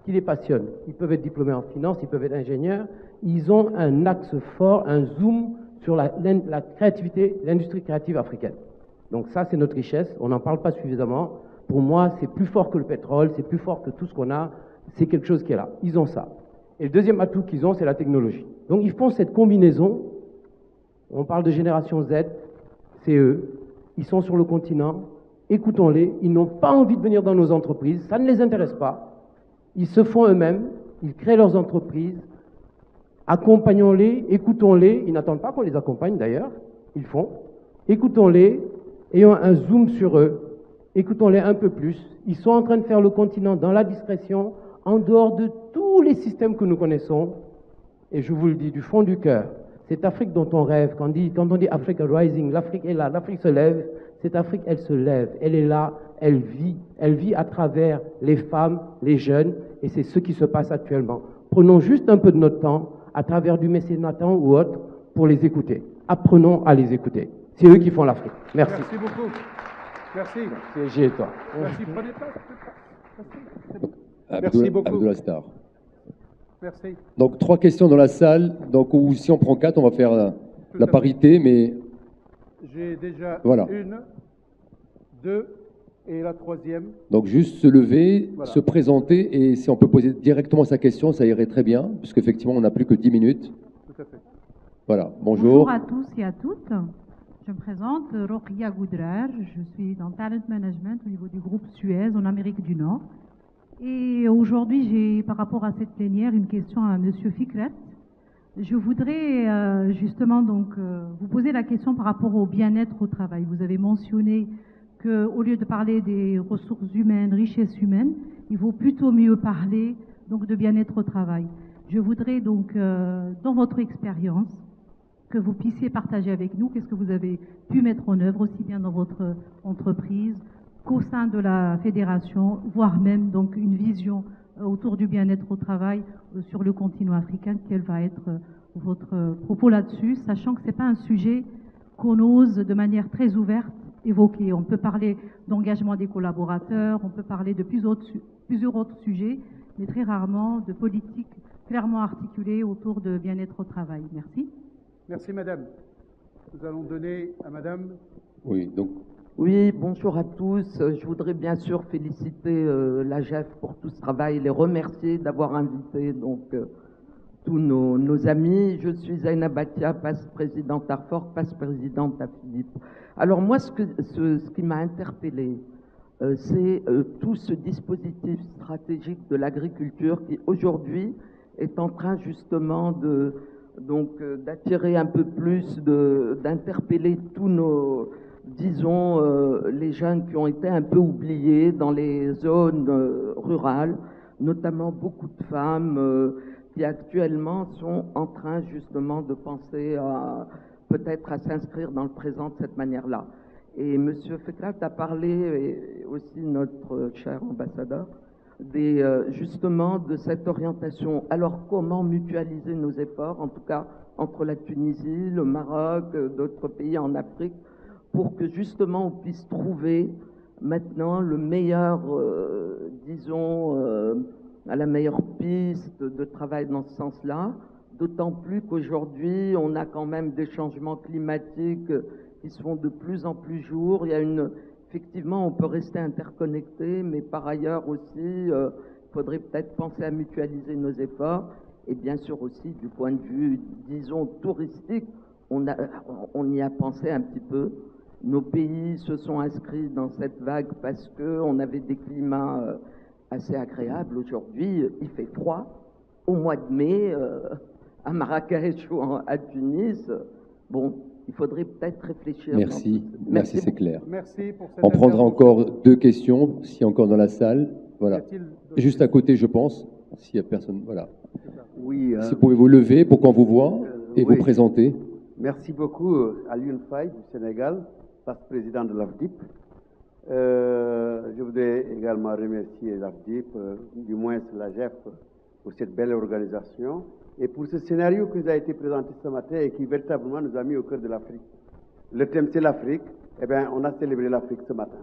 [SPEAKER 8] qui les passionne. Ils peuvent être diplômés en finance, ils peuvent être ingénieurs. Ils ont un axe fort, un zoom sur la créativité, l'industrie créative africaine. Donc ça, c'est notre richesse. On n'en parle pas suffisamment. Pour moi, c'est plus fort que le pétrole, c'est plus fort que tout ce qu'on a. C'est quelque chose qui est là. Ils ont ça. Et le deuxième atout qu'ils ont, c'est la technologie. Donc ils font cette combinaison. On parle de génération Z, c'est eux. Ils sont sur le continent. Écoutons-les. Ils n'ont pas envie de venir dans nos entreprises. Ça ne les intéresse pas. Ils se font eux-mêmes. Ils créent leurs entreprises. Accompagnons-les, écoutons-les. Ils n'attendent pas qu'on les accompagne d'ailleurs. Ils font. Écoutons-les. Ayons un zoom sur eux. Écoutons-les un peu plus. Ils sont en train de faire le continent dans la discrétion, en dehors de tous les systèmes que nous connaissons. Et je vous le dis du fond du cœur, cette Afrique dont on rêve, quand on dit Africa Rising, l'Afrique est là, l'Afrique se lève, cette Afrique, elle se lève, elle est là, elle vit à travers les femmes, les jeunes, et c'est ce qui se passe actuellement. Prenons juste un peu de notre temps, à travers du mécénat ou autre, pour les écouter. Apprenons à les écouter. C'est eux qui font l'Afrique. Merci.
[SPEAKER 1] Merci beaucoup. Merci.
[SPEAKER 8] J'ai et toi.
[SPEAKER 1] Merci, prenez place. Merci beaucoup.
[SPEAKER 2] Abdou Astar.
[SPEAKER 1] Merci.
[SPEAKER 2] Donc 3 questions dans la salle. Donc ou si on prend 4, on va faire la parité, mais
[SPEAKER 1] j'ai déjà
[SPEAKER 2] voilà.
[SPEAKER 1] 1, 2 et la 3e.
[SPEAKER 2] Donc juste se lever,
[SPEAKER 1] voilà.
[SPEAKER 2] Se présenter et si on peut poser directement sa question, ça irait très bien, puisqu'effectivement on n'a plus que 10 minutes.
[SPEAKER 1] Tout à fait.
[SPEAKER 2] Voilà. Bonjour.
[SPEAKER 9] Bonjour à tous et à toutes. Je me présente, Rokhia Goudrar. Je suis dans Talent Management au niveau du groupe Suez en Amérique du Nord. Et aujourd'hui, j'ai, par rapport à cette plénière, une question à Monsieur Fikret. Je voudrais justement vous poser la question par rapport au bien-être au travail. Vous avez mentionné qu'au lieu de parler des ressources humaines, richesses humaines, il vaut plutôt mieux parler donc de bien-être au travail. Je voudrais donc, dans votre expérience, que vous puissiez partager avec nous qu'est-ce que vous avez pu mettre en œuvre aussi bien dans votre entreprise qu'au sein de la fédération, voire même donc une vision autour du bien-être au travail sur le continent africain. Quel va être votre propos là-dessus, sachant que ce n'est pas un sujet qu'on ose de manière très ouverte évoquer. On peut parler d'engagement des collaborateurs, on peut parler de plusieurs autres sujets, mais très rarement de politique clairement articulée autour de bien-être au travail. Merci.
[SPEAKER 1] Merci Madame. Nous allons donner à Madame.
[SPEAKER 2] Oui, donc.
[SPEAKER 10] Oui, bonjour à tous. Je voudrais bien sûr féliciter l'AGEF pour tout ce travail, les remercier d'avoir invité tous nos amis. Je suis Zainab Batia, passe-présidente d'Arfor, passe-présidente à Philippe. Alors moi, ce qui m'a interpellée, c'est tout ce dispositif stratégique de l'agriculture qui aujourd'hui est en train justement d'attirer un peu plus, d'interpeller tous nos, disons, les jeunes qui ont été un peu oubliés dans les zones rurales, notamment beaucoup de femmes qui actuellement sont en train justement de penser peut-être à s'inscrire dans le présent de cette manière-là. Et M. Fikret a parlé, et aussi notre cher ambassadeur, justement de cette orientation. Alors comment mutualiser nos efforts, en tout cas entre la Tunisie, le Maroc, d'autres pays en Afrique, pour que justement on puisse trouver maintenant le meilleur, disons, la meilleure piste de travail dans ce sens-là, d'autant plus qu'aujourd'hui on a quand même des changements climatiques qui se font de plus en plus jour. Il y a effectivement, on peut rester interconnecté, mais par ailleurs aussi, il faudrait peut-être penser à mutualiser nos efforts. Et bien sûr aussi, du point de vue, disons, touristique, on y a pensé un petit peu. Nos pays se sont inscrits dans cette vague parce qu'on avait des climats assez agréables. Aujourd'hui, il fait froid. Au mois de mai, à Marrakech ou à Tunis, bon, il faudrait peut-être réfléchir.
[SPEAKER 7] Merci, merci, c'est clair.
[SPEAKER 1] Merci pour cette
[SPEAKER 7] On prendra encore 2 questions, si encore dans la salle. Voilà. Juste à côté, je pense, s'il n'y a personne. Voilà.
[SPEAKER 11] Oui.
[SPEAKER 7] Si vous pouvez vous lever pour qu'on vous voit et
[SPEAKER 11] oui.
[SPEAKER 7] vous présenter.
[SPEAKER 11] Merci beaucoup à Alioune Faye du Sénégal, vice-président de l'AFDIP. Je voudrais également remercier l'AFDIP, du moins la GEF, pour cette belle organisation et pour ce scénario qui nous a été présenté ce matin et qui véritablement nous a mis au cœur de l'Afrique. Le thème c'est l'Afrique. Eh bien, on a célébré l'Afrique ce matin.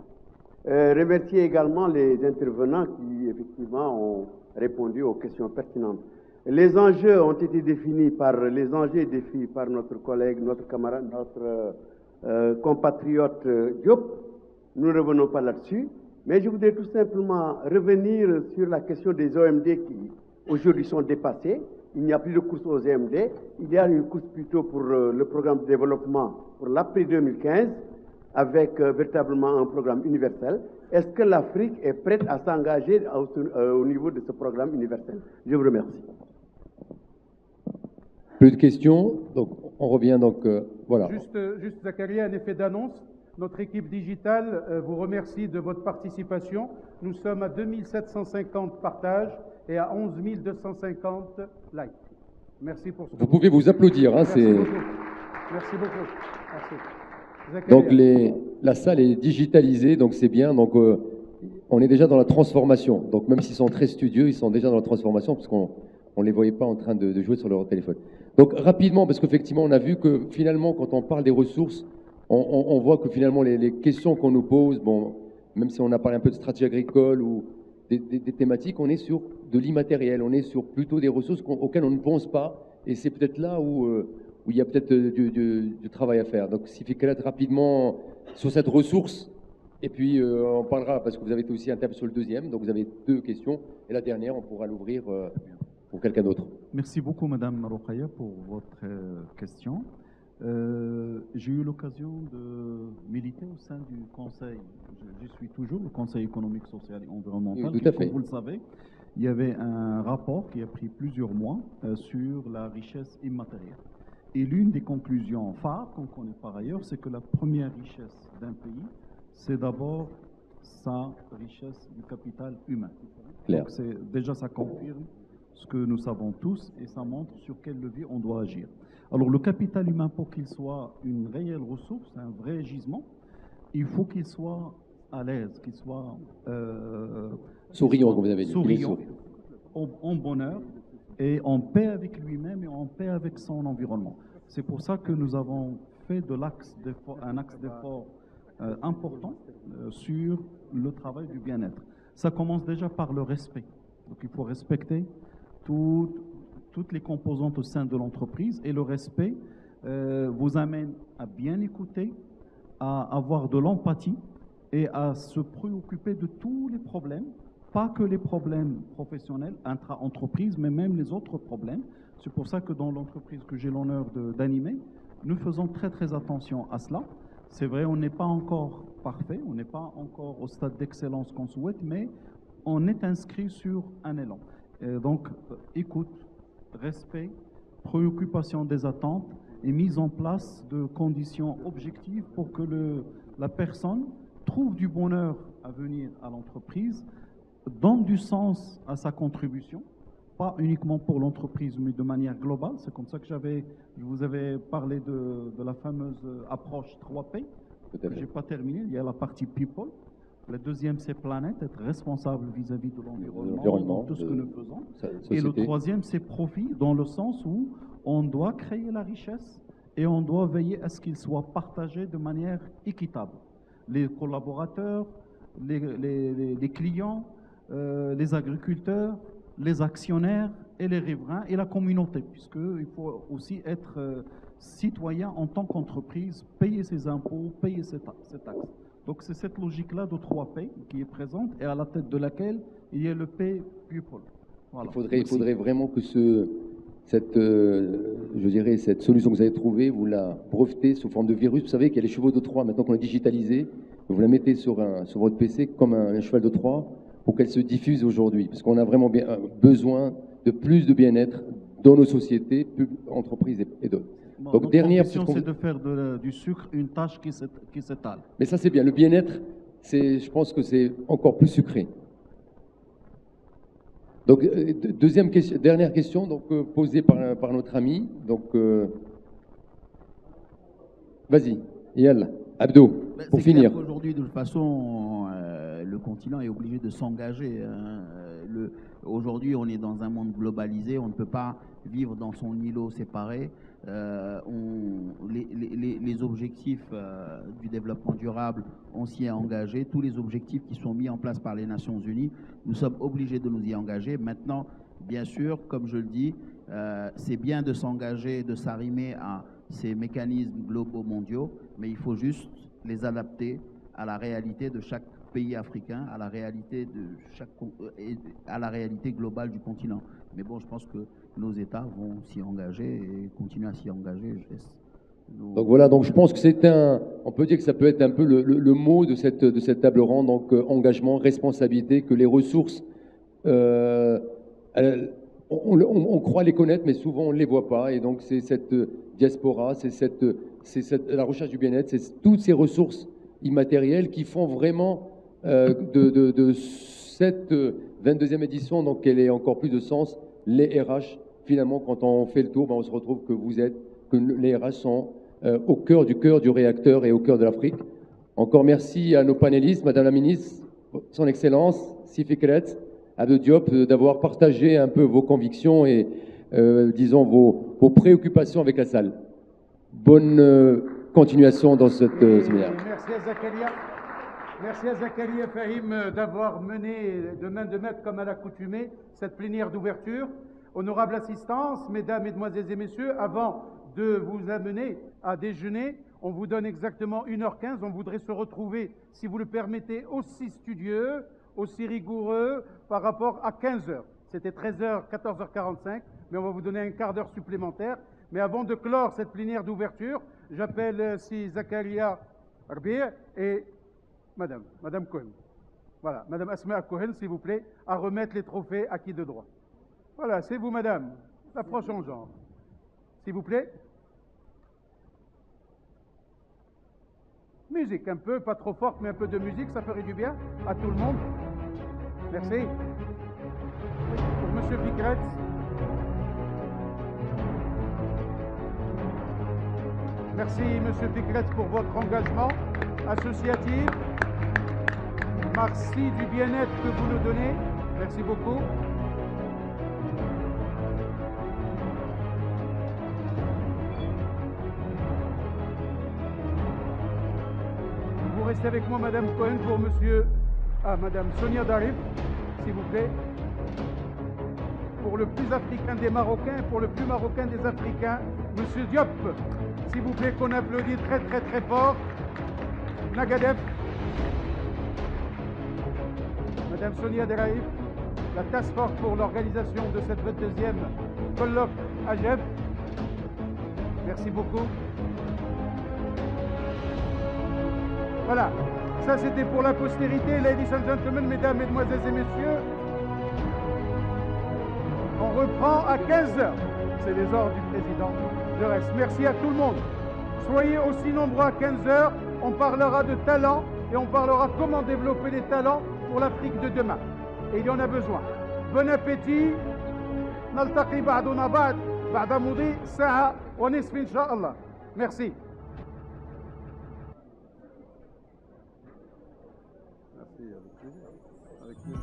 [SPEAKER 11] Remercier également les intervenants qui effectivement ont répondu aux questions pertinentes. Les enjeux ont été définis les enjeux et défis par notre collègue, notre camarade, notre compatriote Diop. Nous ne revenons pas là-dessus, mais je voudrais tout simplement revenir sur la question des OMD qui aujourd'hui sont dépassés. Il n'y a plus de course aux OMD, il y a une course plutôt pour le programme de développement pour l'après 2015 avec véritablement un programme universel. Est-ce que l'Afrique est prête à s'engager au niveau de ce programme universel? Je vous remercie.
[SPEAKER 7] Plus de questions, donc on revient donc voilà.
[SPEAKER 1] Juste Zakaria, un effet d'annonce. Notre équipe digitale vous remercie de votre participation. Nous sommes à 2750 partages et à 11 250 likes. Merci pour ce que
[SPEAKER 7] vous pouvez vous applaudir. Hein,
[SPEAKER 1] Merci beaucoup. Merci beaucoup. Merci.
[SPEAKER 7] Donc la salle est digitalisée, donc c'est bien. Donc on est déjà dans la transformation. Donc même s'ils sont très studieux, ils sont déjà dans la transformation parce qu'on ne les voyait pas en train de jouer sur leur téléphone. Donc rapidement, parce qu'effectivement, on a vu que finalement, quand on parle des ressources, on voit que finalement, les questions qu'on nous pose, bon, même si on a parlé un peu de stratégie agricole ou des thématiques, on est sur de l'immatériel, on est sur plutôt des ressources auxquelles on ne pense pas. Et c'est peut-être là où il y a peut-être du travail à faire. Donc, s'il fait être rapidement sur cette ressource, et puis on parlera, parce que vous avez aussi un thème sur le deuxième, donc vous avez 2 questions, et la dernière, on pourra l'ouvrir pour quelqu'un d'autre.
[SPEAKER 4] Merci beaucoup, Madame Rokhaya, pour votre question. J'ai eu l'occasion de militer au sein du Conseil, je suis toujours le Conseil économique, social et environnemental.
[SPEAKER 7] Oui, tout à fait.
[SPEAKER 4] Comme vous le savez, il y avait un rapport qui a pris plusieurs mois sur la richesse immatérielle. Et l'une des conclusions phares qu'on connaît par ailleurs, c'est que la première richesse d'un pays, c'est d'abord sa richesse du capital humain.
[SPEAKER 7] Clair.
[SPEAKER 4] Donc déjà, ça confirme ce que nous savons tous et ça montre sur quel levier on doit agir. Alors le capital humain, pour qu'il soit une réelle ressource, un vrai gisement, il faut qu'il soit à l'aise, qu'il soit
[SPEAKER 7] souriant, comme vous avez dit.
[SPEAKER 4] Souriant, en bonheur et en paix avec lui-même et en paix avec son environnement. C'est pour ça que nous avons fait de un axe d'effort important sur le travail du bien-être. Ça commence déjà par le respect. Donc il faut respecter toutes les composantes au sein de l'entreprise et le respect vous amène à bien écouter, à avoir de l'empathie et à se préoccuper de tous les problèmes, pas que les problèmes professionnels, intra-entreprise, mais même les autres problèmes. C'est pour ça que dans l'entreprise que j'ai l'honneur d'animer, nous faisons très très attention à cela. C'est vrai, on n'est pas encore parfait, on n'est pas encore au stade d'excellence qu'on souhaite, mais on est inscrit sur un élan. Donc, écoute, respect, préoccupation des attentes et mise en place de conditions objectives pour que la personne trouve du bonheur à venir à l'entreprise, donne du sens à sa contribution, pas uniquement pour l'entreprise, mais de manière globale. C'est comme ça que je vous avais parlé de la fameuse approche 3P, que je n'ai pas terminée. Il y a la partie people, Le deuxième, c'est planète, être responsable vis-à-vis de l'environnement, de tout ce que nous faisons. Et le troisième, c'est profit, dans le sens où on doit créer la richesse et on doit veiller à ce qu'il soit partagé de manière équitable. Les collaborateurs, les clients, les agriculteurs, les actionnaires et les riverains et la communauté, puisqu'il faut aussi être citoyen en tant qu'entreprise, payer ses impôts, payer ses taxes. Donc c'est cette logique-là de 3P qui est présente et à la tête de laquelle il y a le P people. Voilà.
[SPEAKER 7] Il faudrait vraiment que cette solution que vous avez trouvée, vous la brevetez sous forme de virus. Vous savez qu'il y a les chevaux de Troie, maintenant qu'on est digitalisé, vous la mettez sur votre PC comme un cheval de Troie pour qu'elle se diffuse aujourd'hui. Parce qu'on a vraiment besoin de plus de bien-être dans nos sociétés, entreprises et d'autres.
[SPEAKER 4] Bon, donc, dernière question, c'est de faire du sucre une tâche qui s'étale.
[SPEAKER 7] Mais ça, c'est bien. Le bien-être, je pense que c'est encore plus sucré. Donc, dernière question donc, posée par notre ami. Donc, vas-y, Yal, Abdo, pour finir.
[SPEAKER 3] Aujourd'hui, de toute façon, le continent est obligé de s'engager. Aujourd'hui, on est dans un monde globalisé, on ne peut pas vivre dans son îlot séparé. Les objectifs du développement durable, on s'y est engagé. Tous les objectifs qui sont mis en place par les Nations Unies, nous sommes obligés de nous y engager. Maintenant, bien sûr, comme je le dis, c'est bien de s'engager, de s'arrimer à ces mécanismes globaux mondiaux, mais il faut juste les adapter à la réalité de chaque pays africain, à la réalité globale du continent. Mais bon, je pense que nos États vont s'y engager et continuer à s'y engager.
[SPEAKER 7] Donc voilà, donc je pense que on peut dire que ça peut être un peu le mot de cette table ronde, donc engagement, responsabilité, que les ressources, on croit les connaître, mais souvent on ne les voit pas, et donc c'est cette diaspora, c'est la recherche du bien-être, c'est toutes ces ressources immatérielles qui font vraiment de cette 22e édition, donc elle ait encore plus de sens, les RH. Finalement, quand on fait le tour, on se retrouve que les RH sont au cœur du réacteur et au cœur de l'Afrique. Encore merci à nos panélistes, Madame la Ministre, Son Excellence, Sifikret, Abdou Diop, d'avoir partagé un peu vos convictions et, disons, vos préoccupations avec la salle. Bonne continuation dans cette séminaire.
[SPEAKER 1] Merci à Zakaria. Merci à Zakaria Fahim d'avoir mené de main de maître, comme à l'accoutumée, cette plénière d'ouverture. Honorable assistance, mesdames, mesdemoiselles et messieurs, avant de vous amener à déjeuner, on vous donne exactement 1h15. On voudrait se retrouver, si vous le permettez, aussi studieux, aussi rigoureux par rapport à 15h. C'était 13h, 14h45, mais on va vous donner un quart d'heure supplémentaire. Mais avant de clore cette plénière d'ouverture, j'appelle si Zakaria Arbi et Madame Cohen. Voilà, Madame Asma Cohen, s'il vous plaît, à remettre les trophées acquis de droit. Voilà, c'est vous, Madame. L'approche en genre. S'il vous plaît. Musique, un peu, pas trop forte, mais un peu de musique, ça ferait du bien à tout le monde. Merci. Pour Monsieur Fikret. Merci, Monsieur Fikret, pour votre engagement associatif. Merci du bien-être que vous nous donnez. Merci beaucoup. Vous restez avec moi, Madame Cohen, pour Madame Sonia Darif, s'il vous plaît. Pour le plus africain des Marocains, pour le plus marocain des Africains, Monsieur Diop, s'il vous plaît, qu'on applaudit très très très fort. Nagadef. Madame Sonia Deraïf, la task force pour l'organisation de cette 22e colloque AGEF. Merci beaucoup. Voilà, ça c'était pour la postérité, ladies and gentlemen, mesdames, mesdemoiselles et messieurs. On reprend à 15h. C'est les ordres du président. Je reste. Merci à tout le monde. Soyez aussi nombreux à 15h. On parlera de talent et on parlera comment développer les talents pour l'Afrique de demain. Et il y en a besoin. Bon appétit. نلتقي بعضنا بعض بعد مضي ساعة ونصف إن شاء الله. Merci.
[SPEAKER 6] avec plaisir. Avec plaisir.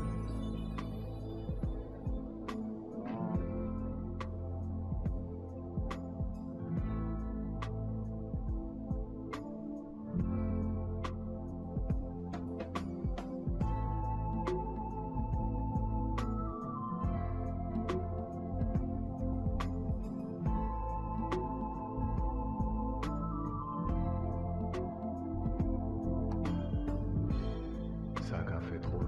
[SPEAKER 12] Ça qu'a fait trop